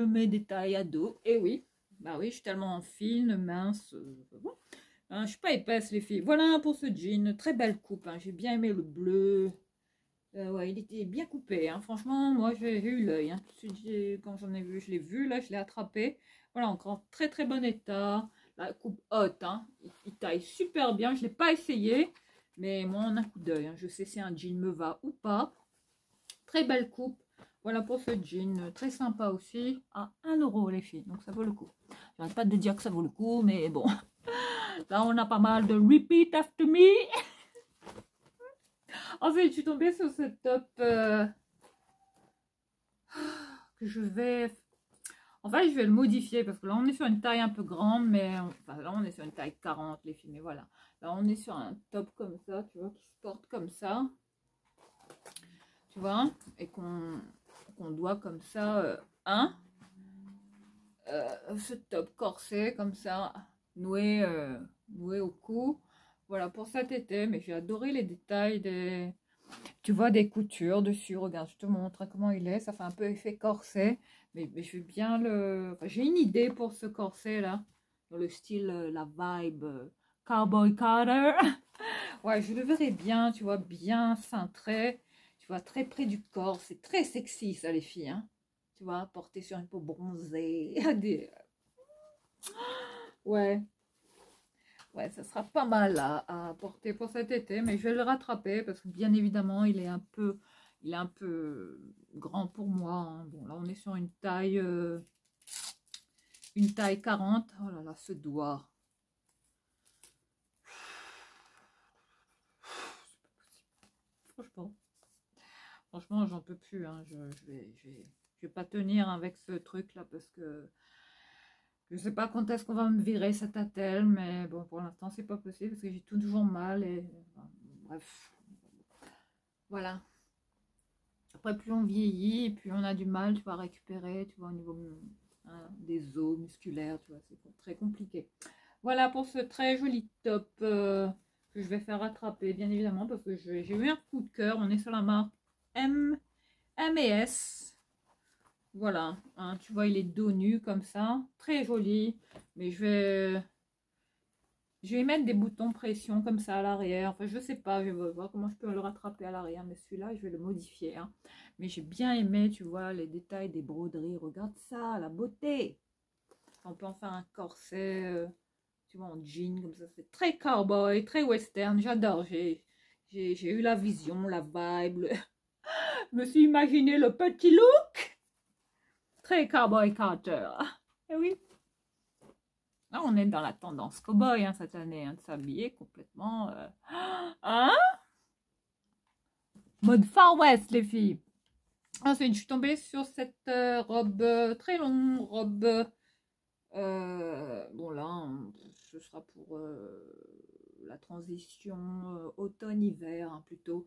mets des tailles ados. Et oui, bah oui, je suis tellement fine, mince. Bon. Hein, je suis pas épaisse, les filles. Voilà pour ce jean. Très belle coupe. Hein. J'ai bien aimé le bleu. Ouais, il était bien coupé. Hein. Franchement, moi, j'ai eu l'œil. Hein. Quand j'en ai vu, je l'ai vu. Là, je l'ai attrapé. Voilà, encore très très bon état. La coupe haute. Hein. Il taille super bien. Je ne l'ai pas essayé. Mais moi, en un coup d'œil. Hein. Je sais si un jean me va ou pas. Très belle coupe. Voilà pour ce jean. Très sympa aussi. À 1 € les filles. Donc, ça vaut le coup. J'arrête pas de dire que ça vaut le coup. Mais bon. Là, on a pas mal de repeat after me. Ensuite, je suis tombée sur ce top que je vais... En fait, je vais le modifier parce que là, on est sur une taille un peu grande, mais... Enfin, là, on est sur une taille 40, les filles, mais voilà. Là, on est sur un top comme ça, tu vois, qui se porte comme ça. Tu vois, et qu'on doit comme ça, ce top corset comme ça, noué au cou. Voilà pour cet été, mais j'ai adoré les détails des... Tu vois des coutures dessus, regarde, je te montre comment il est, ça fait un peu effet corset, mais je vais bien le... Enfin, j'ai une idée pour ce corset là, dans le style, la vibe Cowboy Carter. Ouais, je le verrai bien, tu vois, bien cintré, tu vois, très près du corps, c'est très sexy ça les filles, hein. Tu vois, porté sur une peau bronzée, des... Ouais. Ouais, ça sera pas mal à porter pour cet été, mais je vais le rattraper parce que bien évidemment, il est un peu grand pour moi. Hein. Bon, là, on est sur une taille 40. Oh là là, ce doigt. Franchement, j'en peux plus. Hein. Je vais pas tenir avec ce truc-là parce que je sais pas quand est-ce qu'on va me virer cette attelle, mais bon, pour l'instant, c'est pas possible parce que j'ai toujours mal et bref, voilà. Après, plus on vieillit, plus on a du mal, tu vois, à récupérer, tu vois, au niveau des os musculaires, tu vois, c'est très compliqué. Voilà pour ce très joli top que je vais faire rattraper, bien évidemment, parce que j'ai eu un coup de cœur. On est sur la marque M&S. Voilà, hein, tu vois, il est dos nu comme ça, très joli, mais je vais mettre des boutons pression comme ça à l'arrière. Enfin, je sais pas, je vais voir comment je peux le rattraper à l'arrière, mais celui-là, je vais le modifier. Hein. Mais j'ai bien aimé, tu vois, les détails des broderies. Regarde ça, la beauté. On peut en faire un corset, tu vois, en jean comme ça. C'est très cowboy, très western. J'adore. J'ai eu la vision, la vibe. Je me suis imaginé le petit look. Très cowboy Carter. Et oui. Là, on est dans la tendance cowboy hein, cette année, hein, de s'habiller complètement. Hein? Mode Far West, les filles. Ensuite, je suis tombée sur cette robe très longue, robe. Bon, là, ce sera pour la transition automne-hiver, hein, plutôt.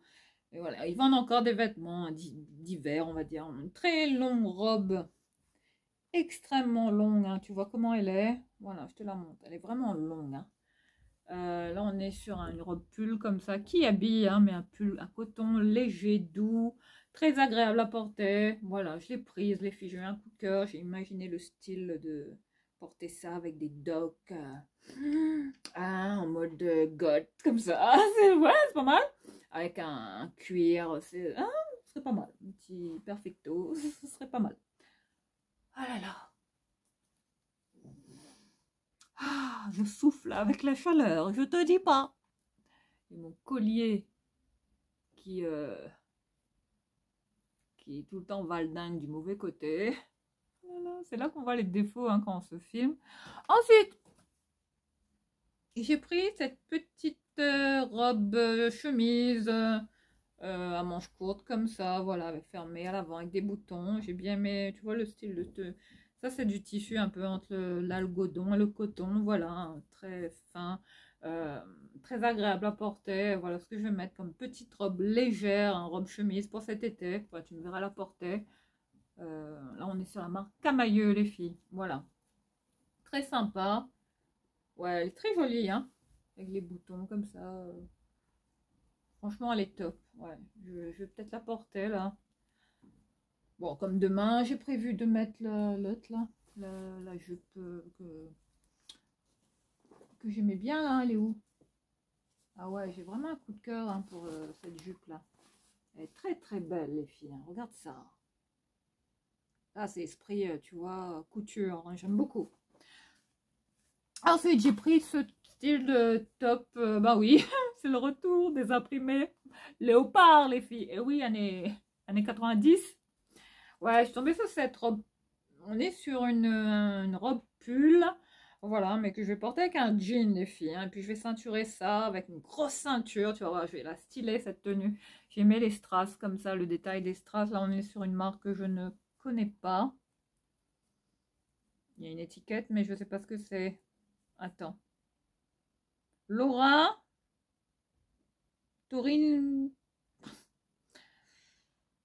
Et voilà, ils vendent encore des vêtements hein, d'hiver, on va dire. Une très longue robe extrêmement longue, hein. Tu vois comment elle est. Voilà, je te la montre. Elle est vraiment longue. Hein. Là, on est sur une robe pull comme ça, qui habille, hein, mais un pull à coton léger, doux, très agréable à porter. Voilà, je l'ai prise, les filles, j'ai eu un coup de cœur. J'ai imaginé le style de porter ça avec des docks en mode goth, comme ça. C'est pas mal. Avec un cuir, ce serait pas mal. Un petit perfecto, ce serait pas mal. Ah là là. Ah, je souffle avec la chaleur, je te dis pas. Et mon collier qui tout le temps va le dingue du mauvais côté. Voilà, c'est là qu'on voit les défauts hein, quand on se filme. Ensuite, j'ai pris cette petite robe chemise à manches courtes comme ça, voilà, avec fermée à l'avant avec des boutons. J'ai bien aimé, tu vois le style de ça, c'est du tissu un peu entre l'algodon et le coton, voilà, hein, très fin, très agréable à porter. Voilà ce que je vais mettre comme petite robe légère, une robe chemise pour cet été. Enfin, tu me verras la porter. Là, on est sur la marque Camailleux, les filles. Voilà, très sympa. Ouais, elle est très jolie, hein, avec les boutons comme ça. Franchement, elle est top. Ouais, je vais peut-être la porter là. Bon, comme demain, j'ai prévu de mettre l'autre là, la jupe que j'aimais bien là. Elle est où? Ah ouais, j'ai vraiment un coup de cœur hein, pour cette jupe là. Elle est très très belle, les filles. Hein. Regarde ça. Ah, c'est esprit, tu vois, couture. Hein, j'aime beaucoup. Ensuite, j'ai pris ce style de top. Bah oui, c'est le retour des imprimés léopard, les filles. Et oui, années 90. Ouais, je suis tombée sur cette robe. On est sur une robe pull. Voilà, mais que je vais porter avec un jean, les filles. Hein, et puis, je vais ceinturer ça avec une grosse ceinture. Tu vas voir, je vais la styler, cette tenue. J'ai mis les strass comme ça, le détail des strass. Là, on est sur une marque que je ne connais pas. Il y a une étiquette, mais je ne sais pas ce que c'est. Attends. Laura Taurine.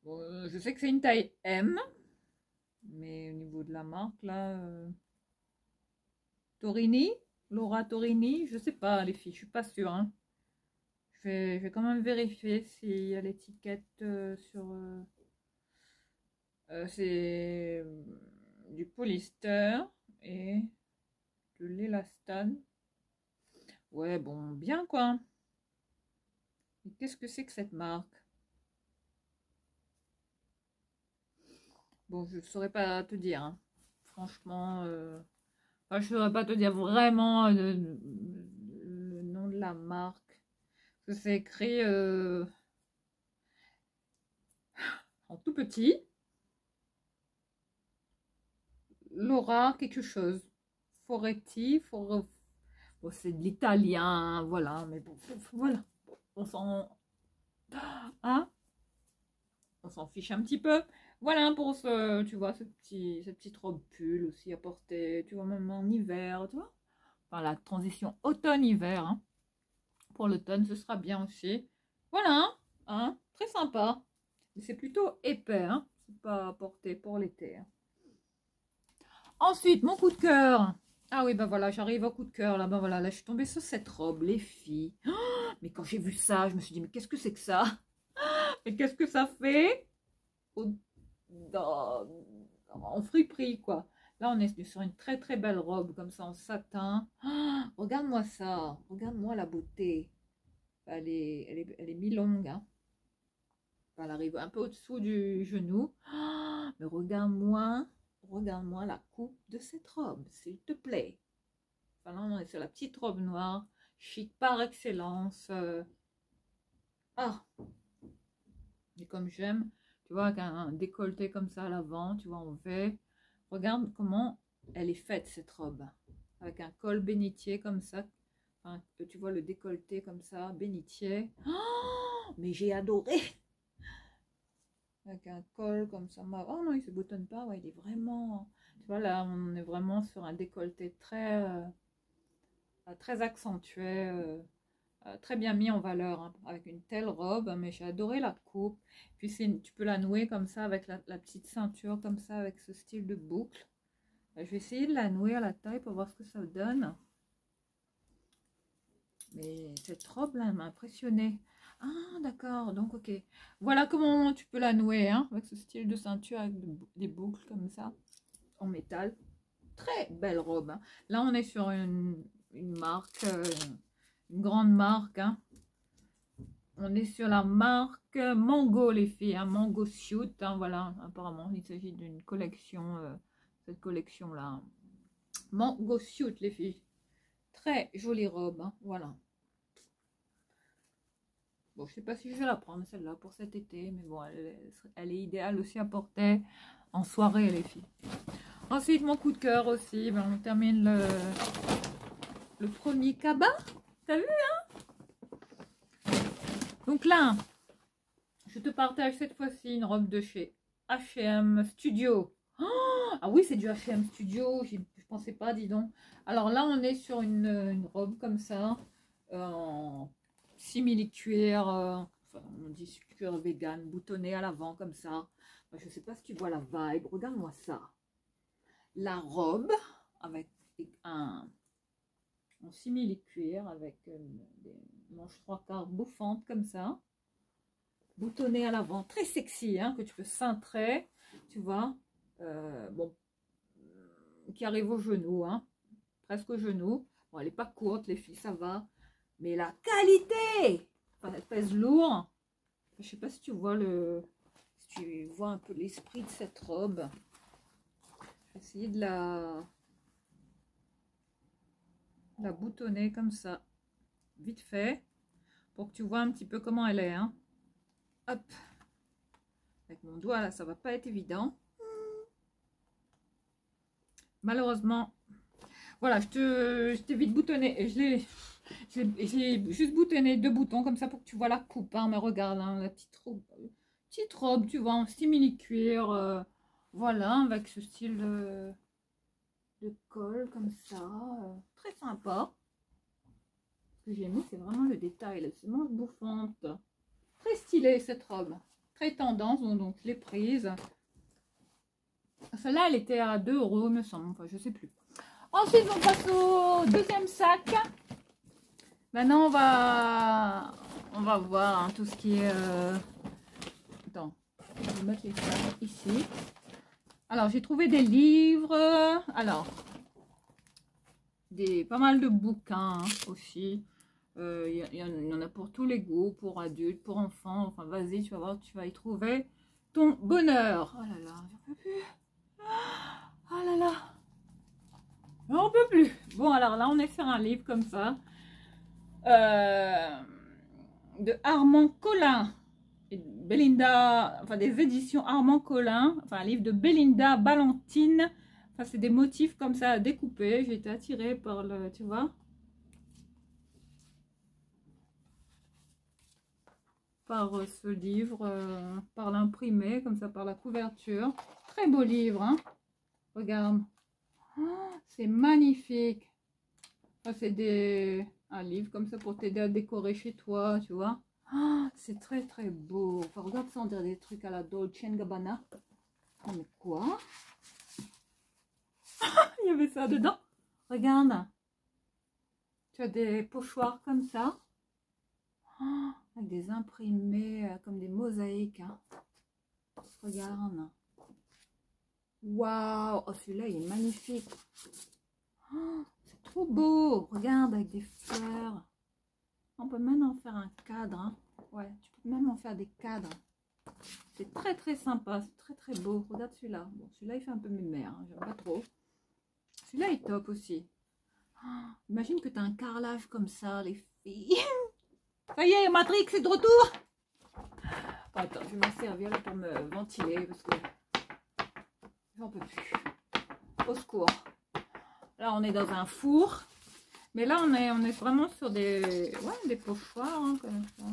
Bon, je sais que c'est une taille M. Mais au niveau de la marque, là... Torini, Laura Torini, je sais pas les filles, je suis pas sûre. Hein. Je vais quand même vérifier s'il y a l'étiquette sur... c'est du polyester et de l'élastane. Ouais, bon, bien quoi. Et qu'est-ce que c'est que cette marque? Bon, je ne saurais pas te dire. Hein. Franchement, enfin, je ne saurais pas te dire vraiment le nom de la marque. C'est écrit en tout petit. Laura quelque chose. Foretti, bon, c'est de l'italien, hein, voilà, mais bon, voilà. On s'en hein, on s'en fiche un petit peu. Voilà pour ce, tu vois, cette petite robe pull aussi à porter, tu vois, même en hiver, tu vois. Enfin, la transition automne-hiver, hein. Pour l'automne, ce sera bien aussi. Voilà, hein, très sympa. C'est plutôt épais, hein. C'est pas à porter pour l'été. Hein. Ensuite, mon coup de cœur. Ah oui, ben voilà, j'arrive au coup de cœur. Là, ben voilà, là, je suis tombée sur cette robe, les filles. Oh, mais quand j'ai vu ça, je me suis dit, mais qu'est-ce que c'est que ça? Et qu'est-ce que ça fait dans- en friperie, quoi. Là, on est sur une très très belle robe, comme ça, en satin. Oh, regarde-moi ça. Regarde-moi la beauté. Elle est mi-longue, hein. Elle arrive un peu au-dessous du genou. Oh, mais regarde-moi la coupe de cette robe, s'il te plaît. Enfin, là, on est sur la petite robe noire, chic par excellence. Ah, et comme j'aime, tu vois, avec un décolleté comme ça à l'avant, tu vois, en V. Regarde comment elle est faite, cette robe. Avec un col bénitier comme ça. Enfin, tu vois le décolleté comme ça, bénitier. Oh, mais j'ai adoré. Avec un col comme ça. Oh non, il se boutonne pas. Ouais, il est vraiment... Tu vois, là, on est vraiment sur un décolleté très accentué. Très bien mis en valeur hein, avec une telle robe, mais j'ai adoré la coupe. Puis tu peux la nouer comme ça avec la petite ceinture comme ça avec ce style de boucle. Je vais essayer de la nouer à la taille pour voir ce que ça donne. Mais cette robe là, elle m'a impressionnée. Ah d'accord, donc ok. Voilà comment tu peux la nouer hein, avec ce style de ceinture avec des boucles comme ça en métal. Très belle robe. Hein. Là on est sur une marque, une grande marque. Hein. On est sur la marque Mango, les filles, hein, Mango Suit. Hein, voilà, apparemment, il s'agit d'une collection, cette collection-là. Mango Suit, les filles. Très jolie robe, hein, voilà. Bon, je sais pas si je vais la prendre celle-là pour cet été, mais bon, elle est idéale aussi à porter en soirée, les filles. Ensuite, mon coup de cœur aussi, ben, on termine le premier cabas. T'as vu, hein? Donc là, je te partage cette fois-ci une robe de chez H&M Studio. Oh, ah oui, c'est du H&M Studio, je pensais pas, dis donc. Alors là, on est sur une robe comme ça, en simili-cuir, enfin, on dit cuir vegan, boutonné à l'avant comme ça. Je sais pas si tu vois la vibe, regarde-moi ça. La robe avec un simili-cuir avec des manches 3/4 bouffantes comme ça, boutonné à l'avant, très sexy, hein, que tu peux cintrer, tu vois, bon, qui arrive au genou, hein, presque au genou. Bon, elle n'est pas courte, les filles, ça va, mais la qualité, enfin, elle pèse lourd. Je sais pas si tu vois un peu l'esprit de cette robe. Je vais essayer de la boutonner comme ça, vite fait, pour que tu vois un petit peu comment elle est, hein. Hop, avec mon doigt là, ça va pas être évident. Malheureusement, voilà, je t'ai vite boutonné. Et j'ai juste boutonné 2 boutons comme ça pour que tu vois la coupe, hein. Mais regarde, hein, la petite robe, tu vois, en simili cuir, voilà, avec ce style de col comme ça, très sympa. Ce que j'ai mis, c'est vraiment le détail, là, c'est manche bouffante, très stylée cette robe, très tendance, donc je l'ai prise. Celle-là, elle était à 2 €, il me semble, enfin, je sais plus. Ensuite, on passe au deuxième sac. Maintenant, on va voir, hein, tout ce qui est... Attends, je vais mettre les sacs ici. Alors, j'ai trouvé des livres. Alors, pas mal de bouquins, hein, aussi. Il y en a pour tous les goûts, pour adultes, pour enfants. Enfin, vas-y, tu vas voir, tu vas y trouver ton bonheur. Oh là là, j'en peux plus. Oh là là. On peut plus. Bon, alors là, on est sur un livre comme ça. De Armand Collin. Et Belinda, enfin des éditions Armand Collin. Enfin, un livre de Belinda Ballantine. Enfin, c'est des motifs comme ça à découper. J'ai été attirée par le, tu vois, par ce livre, par l'imprimé, comme ça, par la couverture. Très beau livre, hein. Regarde. Oh, c'est magnifique. Enfin, c'est un livre comme ça pour t'aider à décorer chez toi, tu vois. Oh, c'est très très beau. Enfin, regarde ça, on dirait des trucs à la Dolce & Gabbana. Oh, mais quoi? Il y avait ça dedans. Regarde. Tu as des pochoirs comme ça. Oh, avec des imprimés, comme des mosaïques, hein. Regarde. Waouh! Oh, celui-là, il est magnifique. Oh, c'est trop beau. Regarde, avec des fleurs. On peut même en faire un cadre, hein. Ouais, tu peux même en faire des cadres. C'est très très sympa, c'est très très beau. Regarde celui-là. Bon, celui-là, il fait un peu mémère, hein. J'aime pas trop. Celui-là est top aussi. Oh, imagine que tu as un carrelage comme ça, les filles. Ça y est, Matrix est de retour. Oh, attends, je vais m'en servir là pour me ventiler parce que j'en peux plus. Au secours. Là, on est dans un four. Mais là, on est vraiment sur des pochoirs, hein, comme ça.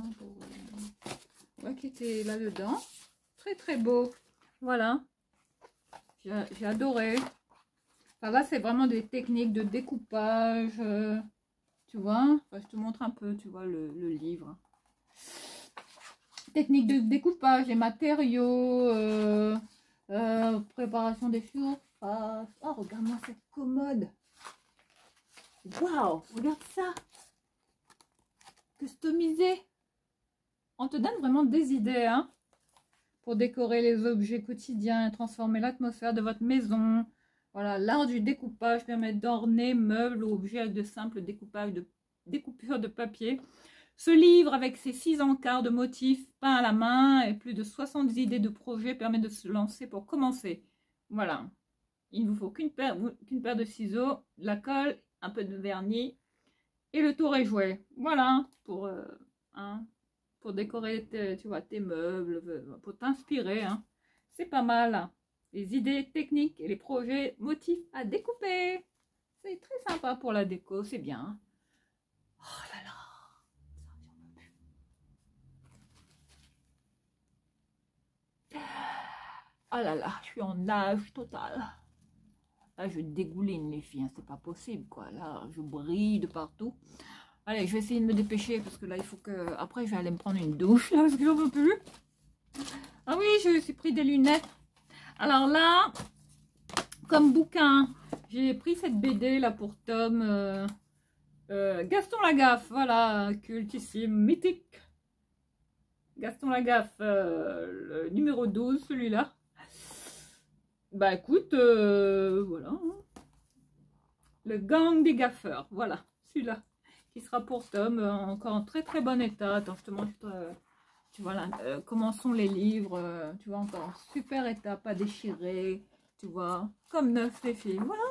Pour, qui étaient là-dedans. Très, très beau. Voilà. J'ai adoré. Enfin, là, c'est vraiment des techniques de découpage. Tu vois, enfin, je te montre un peu, tu vois, le livre. Technique de découpage, les matériaux, préparation des surfaces. Oh, regarde-moi cette commode. Waouh, regarde ça. Customisé. On te donne vraiment des idées, hein, pour décorer les objets quotidiens et transformer l'atmosphère de votre maison. Voilà, l'art du découpage permet d'orner meubles ou objets avec de simples découpures de papier. Ce livre, avec ses 6 encarts de motifs peints à la main et plus de 70 idées de projets, permet de se lancer pour commencer. Voilà. Il ne vous faut qu'une paire de ciseaux, de la colle, un peu de vernis et le tour est joué. Voilà, pour pour décorer, tu vois, tes meubles, pour t'inspirer. Hein. C'est pas mal. Les idées techniques et les projets motifs à découper. C'est très sympa pour la déco, c'est bien. Oh là là. Oh là là, je suis en âge total. Là, je dégouline les filles, hein, c'est pas possible quoi. Là, je brille de partout. Allez, je vais essayer de me dépêcher parce que là, il faut que... Après, je vais aller me prendre une douche là, parce que j'en peux plus. Ah oui, je me suis pris des lunettes. Alors là, comme bouquin, j'ai pris cette BD là pour Tom. Gaston Lagaffe, voilà, cultissime, mythique. Gaston Lagaffe, le numéro 12, celui-là. Bah écoute, voilà. Hein. Le gang des gaffeurs, voilà, celui-là. Qui sera pour Tom, encore en très très bon état. Attends, je te montre, tu vois là, comment sont les livres, tu vois, encore en super état, pas déchiré, tu vois, comme neuf les filles, voilà.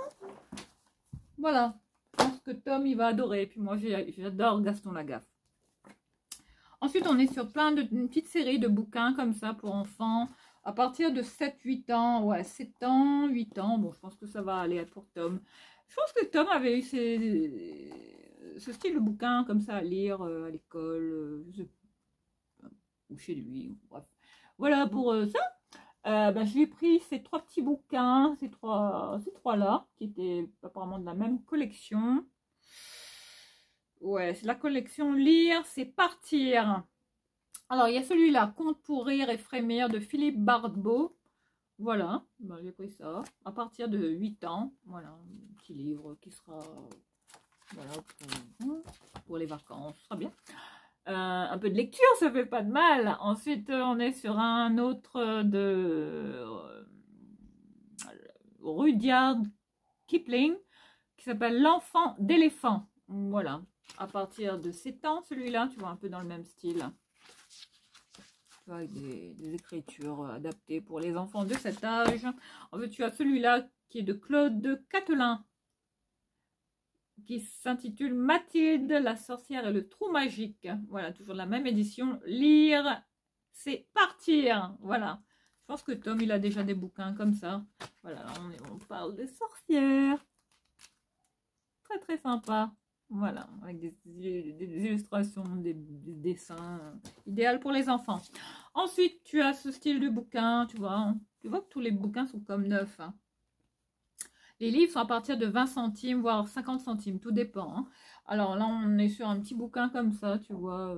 Voilà, je pense que Tom, il va adorer, et puis moi, j'adore Gaston Lagaffe. Ensuite, on est sur plein de petites séries de bouquins comme ça pour enfants, à partir de 7-8 ans, ouais, 7 ans, 8 ans, bon, je pense que ça va aller pour Tom. Je pense que Tom avait eu ce style de bouquin comme ça à lire à l'école, ou chez lui, bref. Voilà pour ça. Ben, je lui ai pris ces 3 petits bouquins, ces trois là, qui étaient apparemment de la même collection. Ouais, c'est la collection Lire, c'est partir. Alors, il y a celui-là, Conte pour rire et frémir de Philippe Bardot. Voilà, ben, j'ai pris ça à partir de 8 ans. Voilà, un petit livre qui sera voilà, pour les vacances, ce sera bien. Un peu de lecture, ça fait pas de mal. Ensuite, on est sur un autre de Rudyard Kipling qui s'appelle L'enfant d'éléphant. Voilà, à partir de 7 ans, celui-là, tu vois, un peu dans le même style. Avec des écritures adaptées pour les enfants de cet âge. En fait, tu as celui-là qui est de Claude Catelin, qui s'intitule Mathilde, la sorcière et le trou magique. Voilà, toujours la même édition. Lire, c'est partir. Voilà. Je pense que Tom, il a déjà des bouquins comme ça. Voilà, on parle de sorcières. Très, très sympa. Voilà, avec des illustrations, des dessins, idéal pour les enfants. Ensuite, tu as ce style de bouquin, tu vois que tous les bouquins sont comme neufs. Hein. Les livres sont à partir de 20 centimes, voire 50 centimes, tout dépend. Hein. Alors là, on est sur un petit bouquin comme ça, tu vois,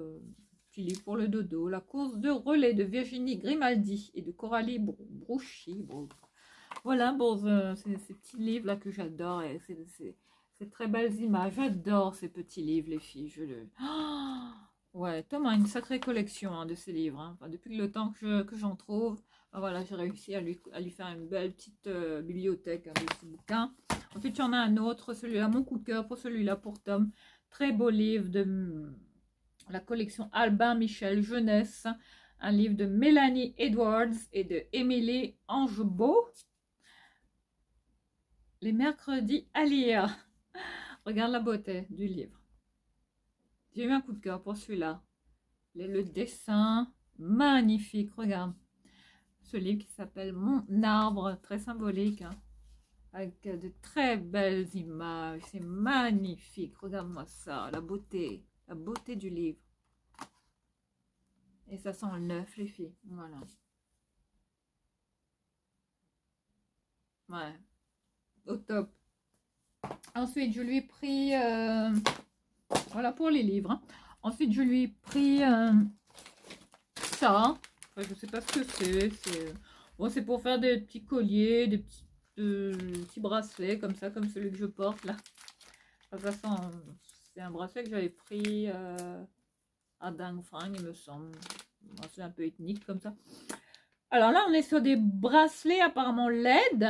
petit livre pour le dodo. La course de relais de Virginie Grimaldi et de Coralie Brouchy. Voilà, bon, ces petits livres-là que j'adore, et c'est très belles images. J'adore ces petits livres, les filles. Ouais, Tom a une sacrée collection hein, de ces livres. Hein. Enfin, depuis le temps que j'en trouve, ben voilà, j'ai réussi à lui faire une belle petite bibliothèque hein, de ces bouquins. Ensuite, il y en a un autre, celui-là, mon coup de cœur pour celui-là, pour Tom. Très beau livre de la collection Albin Michel Jeunesse. Un livre de Mélanie Edwards et de Émilie Angebeau. Les mercredis à lire. Regarde la beauté du livre. J'ai eu un coup de cœur pour celui-là. Le dessin, magnifique. Regarde. Ce livre qui s'appelle Mon arbre, très symbolique. Hein, avec de très belles images. C'est magnifique. Regarde-moi ça. La beauté du livre. Et ça sent le neuf, les filles. Voilà. Ouais. Au top. Ensuite, je lui ai pris... voilà pour les livres. Hein. Ensuite, je lui ai pris ça. Enfin, je ne sais pas ce que c'est. Bon, c'est pour faire des petits colliers, des petits bracelets comme ça, comme celui que je porte là. Enfin, c'est un bracelet que j'avais pris à Dangfang, il me semble. C'est un peu ethnique comme ça. Alors là, on est sur des bracelets apparemment LED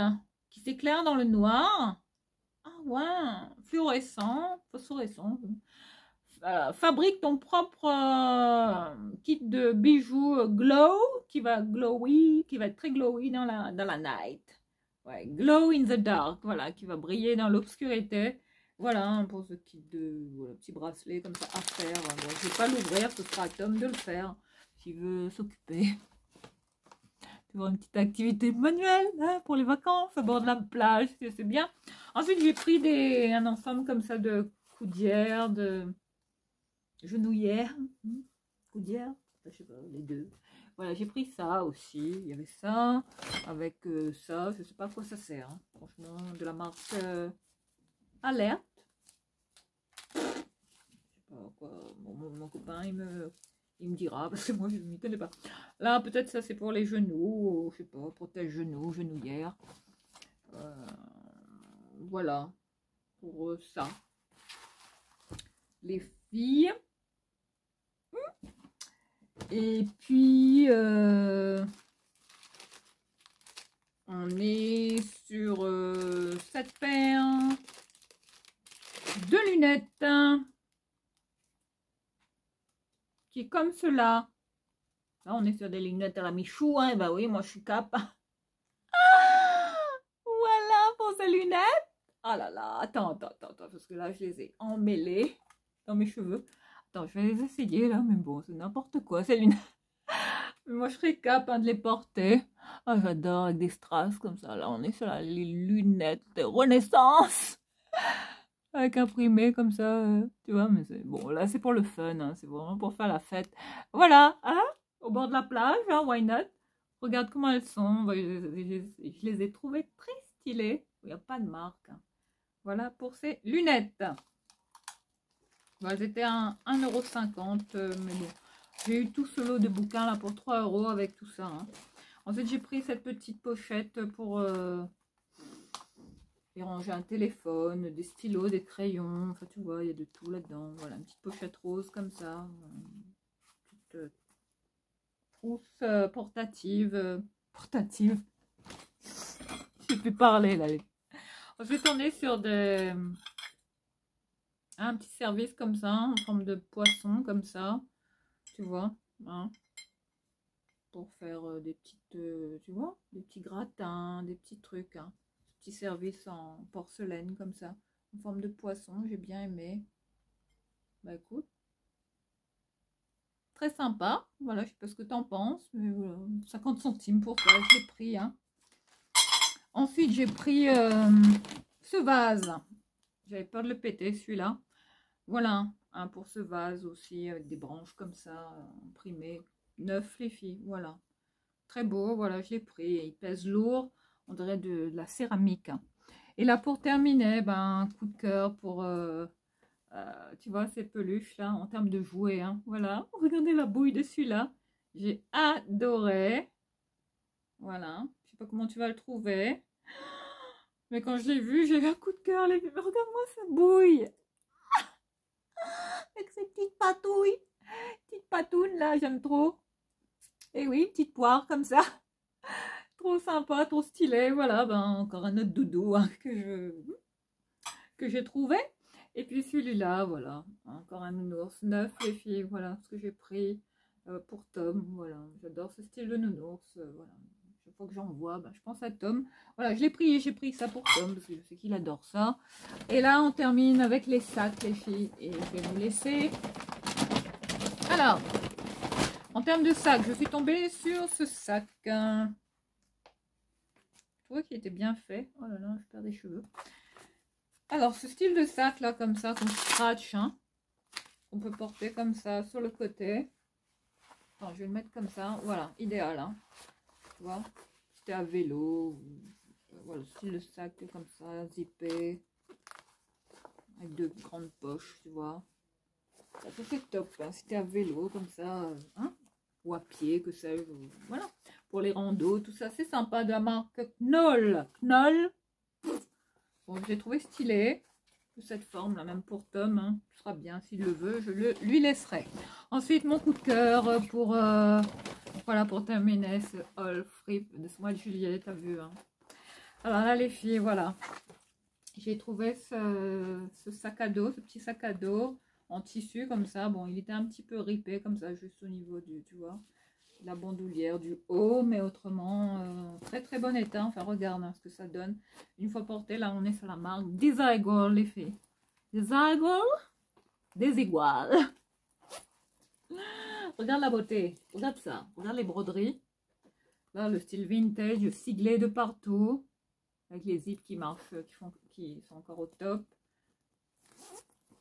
qui s'éclairent dans le noir. Ah ouais, fluorescent, phosphorescent. Fabrique ton propre kit de bijoux glow qui va être très glowy dans la night. Ouais, glow in the dark, voilà, qui va briller dans l'obscurité. Voilà, hein, pour ce kit de voilà, petit bracelet comme ça à faire. Bon, je vais pas l'ouvrir, ce sera à Tom de le faire s'il veut s'occuper. Tu vois, une petite activité manuelle hein, pour les vacances au bord de la plage, c'est bien. Ensuite, j'ai pris un ensemble comme ça de coudières, de genouillères, coudières, je sais pas, les deux. Voilà, j'ai pris ça aussi. Il y avait ça avec ça. Je sais pas à quoi ça sert. Hein. Franchement, de la marque Alerte. Je sais pas quoi. Bon, mon copain, il me dira parce que moi, je ne m'y connais pas. Là, peut-être ça, c'est pour les genoux. Je sais pas, protège genoux, genouillère. Voilà, pour ça. Les filles. Et puis, on est sur cette paire de lunettes hein, qui est comme cela. Là, on est sur des lunettes à la Michou. Hein, et bah oui, moi, je suis cap. Voilà pour ces lunettes. Ah là là, attends, parce que là, je les ai emmêlées dans mes cheveux. Attends, je vais les essayer là, mais bon, c'est n'importe quoi, ces lunettes. Moi, je serais capable de les porter. Ah, j'adore avec des strass comme ça. Là, on est sur les lunettes de Renaissance. Avec imprimé comme ça, tu vois. Mais c'est bon, là, c'est pour le fun. Hein, c'est vraiment pour faire la fête. Voilà, hein, au bord de la plage, hein, why not? Regarde comment elles sont. Je les ai trouvées très stylées. Il n'y a pas de marque. Hein. Voilà pour ces lunettes. Bon, elles étaient à 1,50 €. Mais bon. J'ai eu tout ce lot de bouquins là pour 3 € avec tout ça. Hein. Ensuite, j'ai pris cette petite pochette pour y ranger un téléphone, des stylos, des crayons. Enfin, tu vois, il y a de tout là-dedans. Voilà, une petite pochette rose comme ça. Une petite trousse portative. Portative. Je peux parler là. Ensuite, on est sur un petit service comme ça, en forme de poisson comme ça. Tu vois, hein, pour faire des petites, tu vois, des petits gratins, des petits trucs, hein. Petit service en porcelaine comme ça, en forme de poisson, j'ai bien aimé. Bah écoute, très sympa, voilà, je sais pas ce que t'en penses, mais voilà, 50 centimes pour ça, je l'ai pris, hein. Ensuite, j'ai pris ce vase, j'avais peur de le péter celui-là, voilà, hein, pour ce vase aussi, avec des branches comme ça, imprimées, neuf les filles, voilà. Très beau, voilà, je l'ai pris. Il pèse lourd, on dirait de la céramique. Et là, pour terminer, ben, un coup de cœur pour, tu vois, ces peluches là, en termes de jouets. Hein. Voilà, regardez la bouille dessus là. J'ai adoré. Voilà, je sais pas comment tu vas le trouver. Mais quand je l'ai vu, j'ai eu un coup de cœur. Regarde-moi sa bouille. Avec ses petites patouilles. Petite patounes là, j'aime trop. Et oui, petite poire comme ça. Trop sympa, trop stylé. Voilà, ben encore un autre doudou hein, que j'ai trouvé. Et puis celui-là, voilà, encore un nounours neuf les filles. Voilà ce que j'ai pris pour Tom. Voilà, j'adore ce style de nounours. Voilà, chaque fois que j'en vois, ben, je pense à Tom. Voilà, je l'ai pris, j'ai pris ça pour Tom parce que je sais qu'il adore ça. Et là, on termine avec les sacs les filles. Et je vais vous laisser. Alors, en termes de sacs, je suis tombée sur ce sac. Je trouvais qu'il était bien fait. Oh là là, je perds des cheveux. Alors, ce style de sac là, comme ça, qu'on scratch, hein, on peut porter comme ça sur le côté. Attends, je vais le mettre comme ça. Voilà, idéal. Hein. Tu vois, si t'es à vélo, voilà, style de sac comme ça, zippé, avec deux grandes poches, tu vois. Ça c'est top. Hein, si t'es à vélo comme ça, hein, ou à pied, que ça, voilà. Pour les randos, tout ça, c'est sympa de la marque Knoll. Knoll. Bon, j'ai trouvé stylé de cette forme là, même pour Tom, hein, ce sera bien s'il le veut, je le lui laisserai. Ensuite, mon coup de cœur pour voilà, pour terminer ce haul free de ce mois de juillet, t'as vu. Hein. Alors là, les filles, voilà, j'ai trouvé ce sac à dos, ce petit sac à dos en tissu comme ça. Bon, il était un petit peu ripé comme ça, juste au niveau du, tu vois, la bandoulière du haut, mais autrement très très bon état. Enfin regarde hein, ce que ça donne une fois porté. Là on est sur la marque Desire Girl les filles. Desigual. Regarde la beauté, regarde ça, regarde les broderies. Là, le style vintage, siglé de partout, avec les zips qui marchent, qui sont encore au top.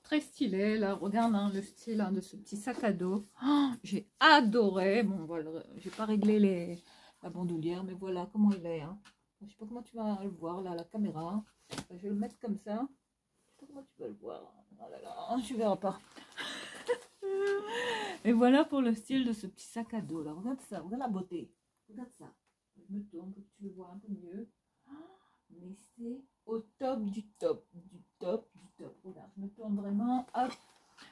Très stylé, là, regarde hein, le style hein, de ce petit sac à dos. Oh, j'ai adoré. Bon, voilà, j'ai pas réglé la bandoulière, mais voilà comment il est. Hein. Je sais pas comment tu vas le voir là, la caméra. Je vais le mettre comme ça. Je sais pas comment tu vas le voir. Oh là là, tu verras pas. Et voilà pour le style de ce petit sac à dos là. Regarde ça, regarde la beauté. Regarde ça. Je me tourne pour que tu le vois un peu mieux. Mais c'est au top du top, du top, du top. Regarde, je me tourne vraiment. Hop.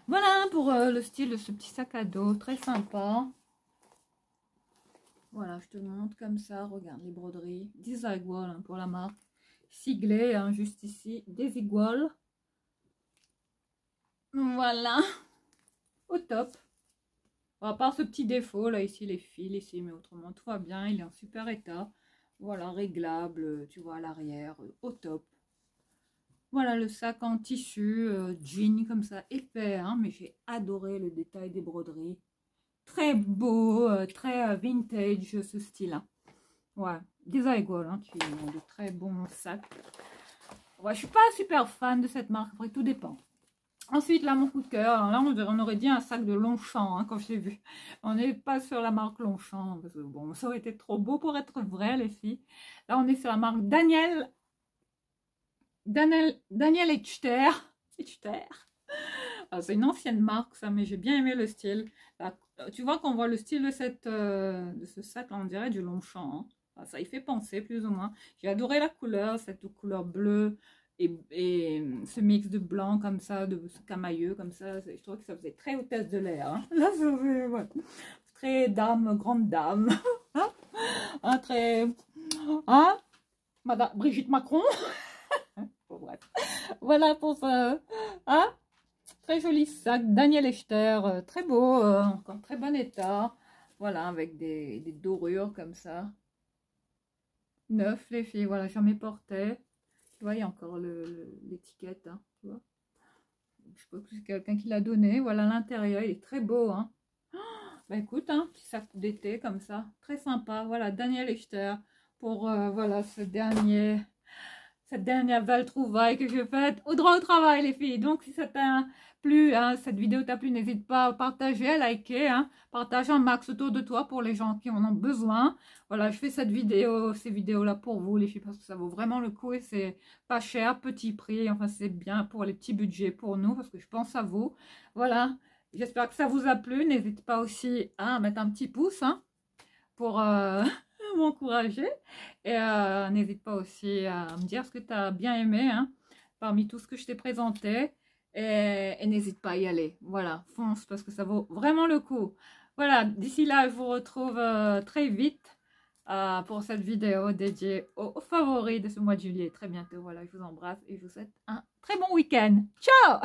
Voilà pour le style de ce petit sac à dos. Très sympa. Voilà, je te montre comme ça. Regarde les broderies. Desigual hein, pour la marque. Siglé, hein, juste ici. Desigual. Voilà. Au top. À part ce petit défaut là ici les fils ici, mais autrement tout va bien, il est en super état. Voilà, réglable, tu vois à l'arrière, au top. Voilà le sac en tissu, jean comme ça, épais, hein, mais j'ai adoré le détail des broderies. Très beau, très vintage ce style. Hein. Ouais, Desigual, hein, qui ont de très bons sacs. Ouais, je suis pas super fan de cette marque, après tout dépend. Ensuite, là, mon coup de cœur, alors là, on aurait dit un sac de Longchamp, hein, quand je l'ai vu. On n'est pas sur la marque Longchamp, parce que bon, ça aurait été trop beau pour être vrai, les filles. Là, on est sur la marque Daniel Echter. C'est une ancienne marque, ça, mais j'ai bien aimé le style. Là, tu vois qu'on voit le style de, de ce sac, là, on dirait du Longchamp. Hein. Enfin, ça y fait penser, plus ou moins. J'ai adoré la couleur, cette couleur bleue. Et ce mix de blanc comme ça, de ce camailleux comme ça, je trouve que ça faisait très hôtesse de l'air. Hein. Là, ça fait, ouais, très dame, grande dame. Hein, très... Hein, Madame Brigitte Macron. Bon, bref. Voilà pour ça. Hein, très joli sac. Daniel Echter, très beau, encore très bon état. Voilà, avec des dorures comme ça. Neuf, les filles, voilà, jamais porté. Tu vois, il y a encore l'étiquette, hein, tu vois. Je sais pas que c'est quelqu'un qui l'a donné. Voilà l'intérieur, il est très beau. Hein. Oh, bah écoute, hein, petit sac d'été comme ça, très sympa. Voilà, Daniel Echter pour voilà cette dernière belle trouvaille que je fais au droit au travail, les filles. Donc, si ça t'a plu, hein, cette vidéo t'a plu, n'hésite pas à partager, à liker, hein, partage un max autour de toi pour les gens qui en ont besoin. Voilà, je fais ces vidéos-là pour vous, les filles, parce que ça vaut vraiment le coup et c'est pas cher, petit prix. Enfin, c'est bien pour les petits budgets pour nous, parce que je pense à vous. Voilà, j'espère que ça vous a plu. N'hésite pas aussi à mettre un petit pouce, hein, pour... m'encourager et n'hésite pas aussi à me dire ce que tu as bien aimé hein, parmi tout ce que je t'ai présenté et n'hésite pas à y aller, voilà, fonce parce que ça vaut vraiment le coup. Voilà, d'ici là je vous retrouve très vite pour cette vidéo dédiée aux favoris de ce mois de juillet. Très bientôt, voilà, je vous embrasse et je vous souhaite un très bon week-end. Ciao.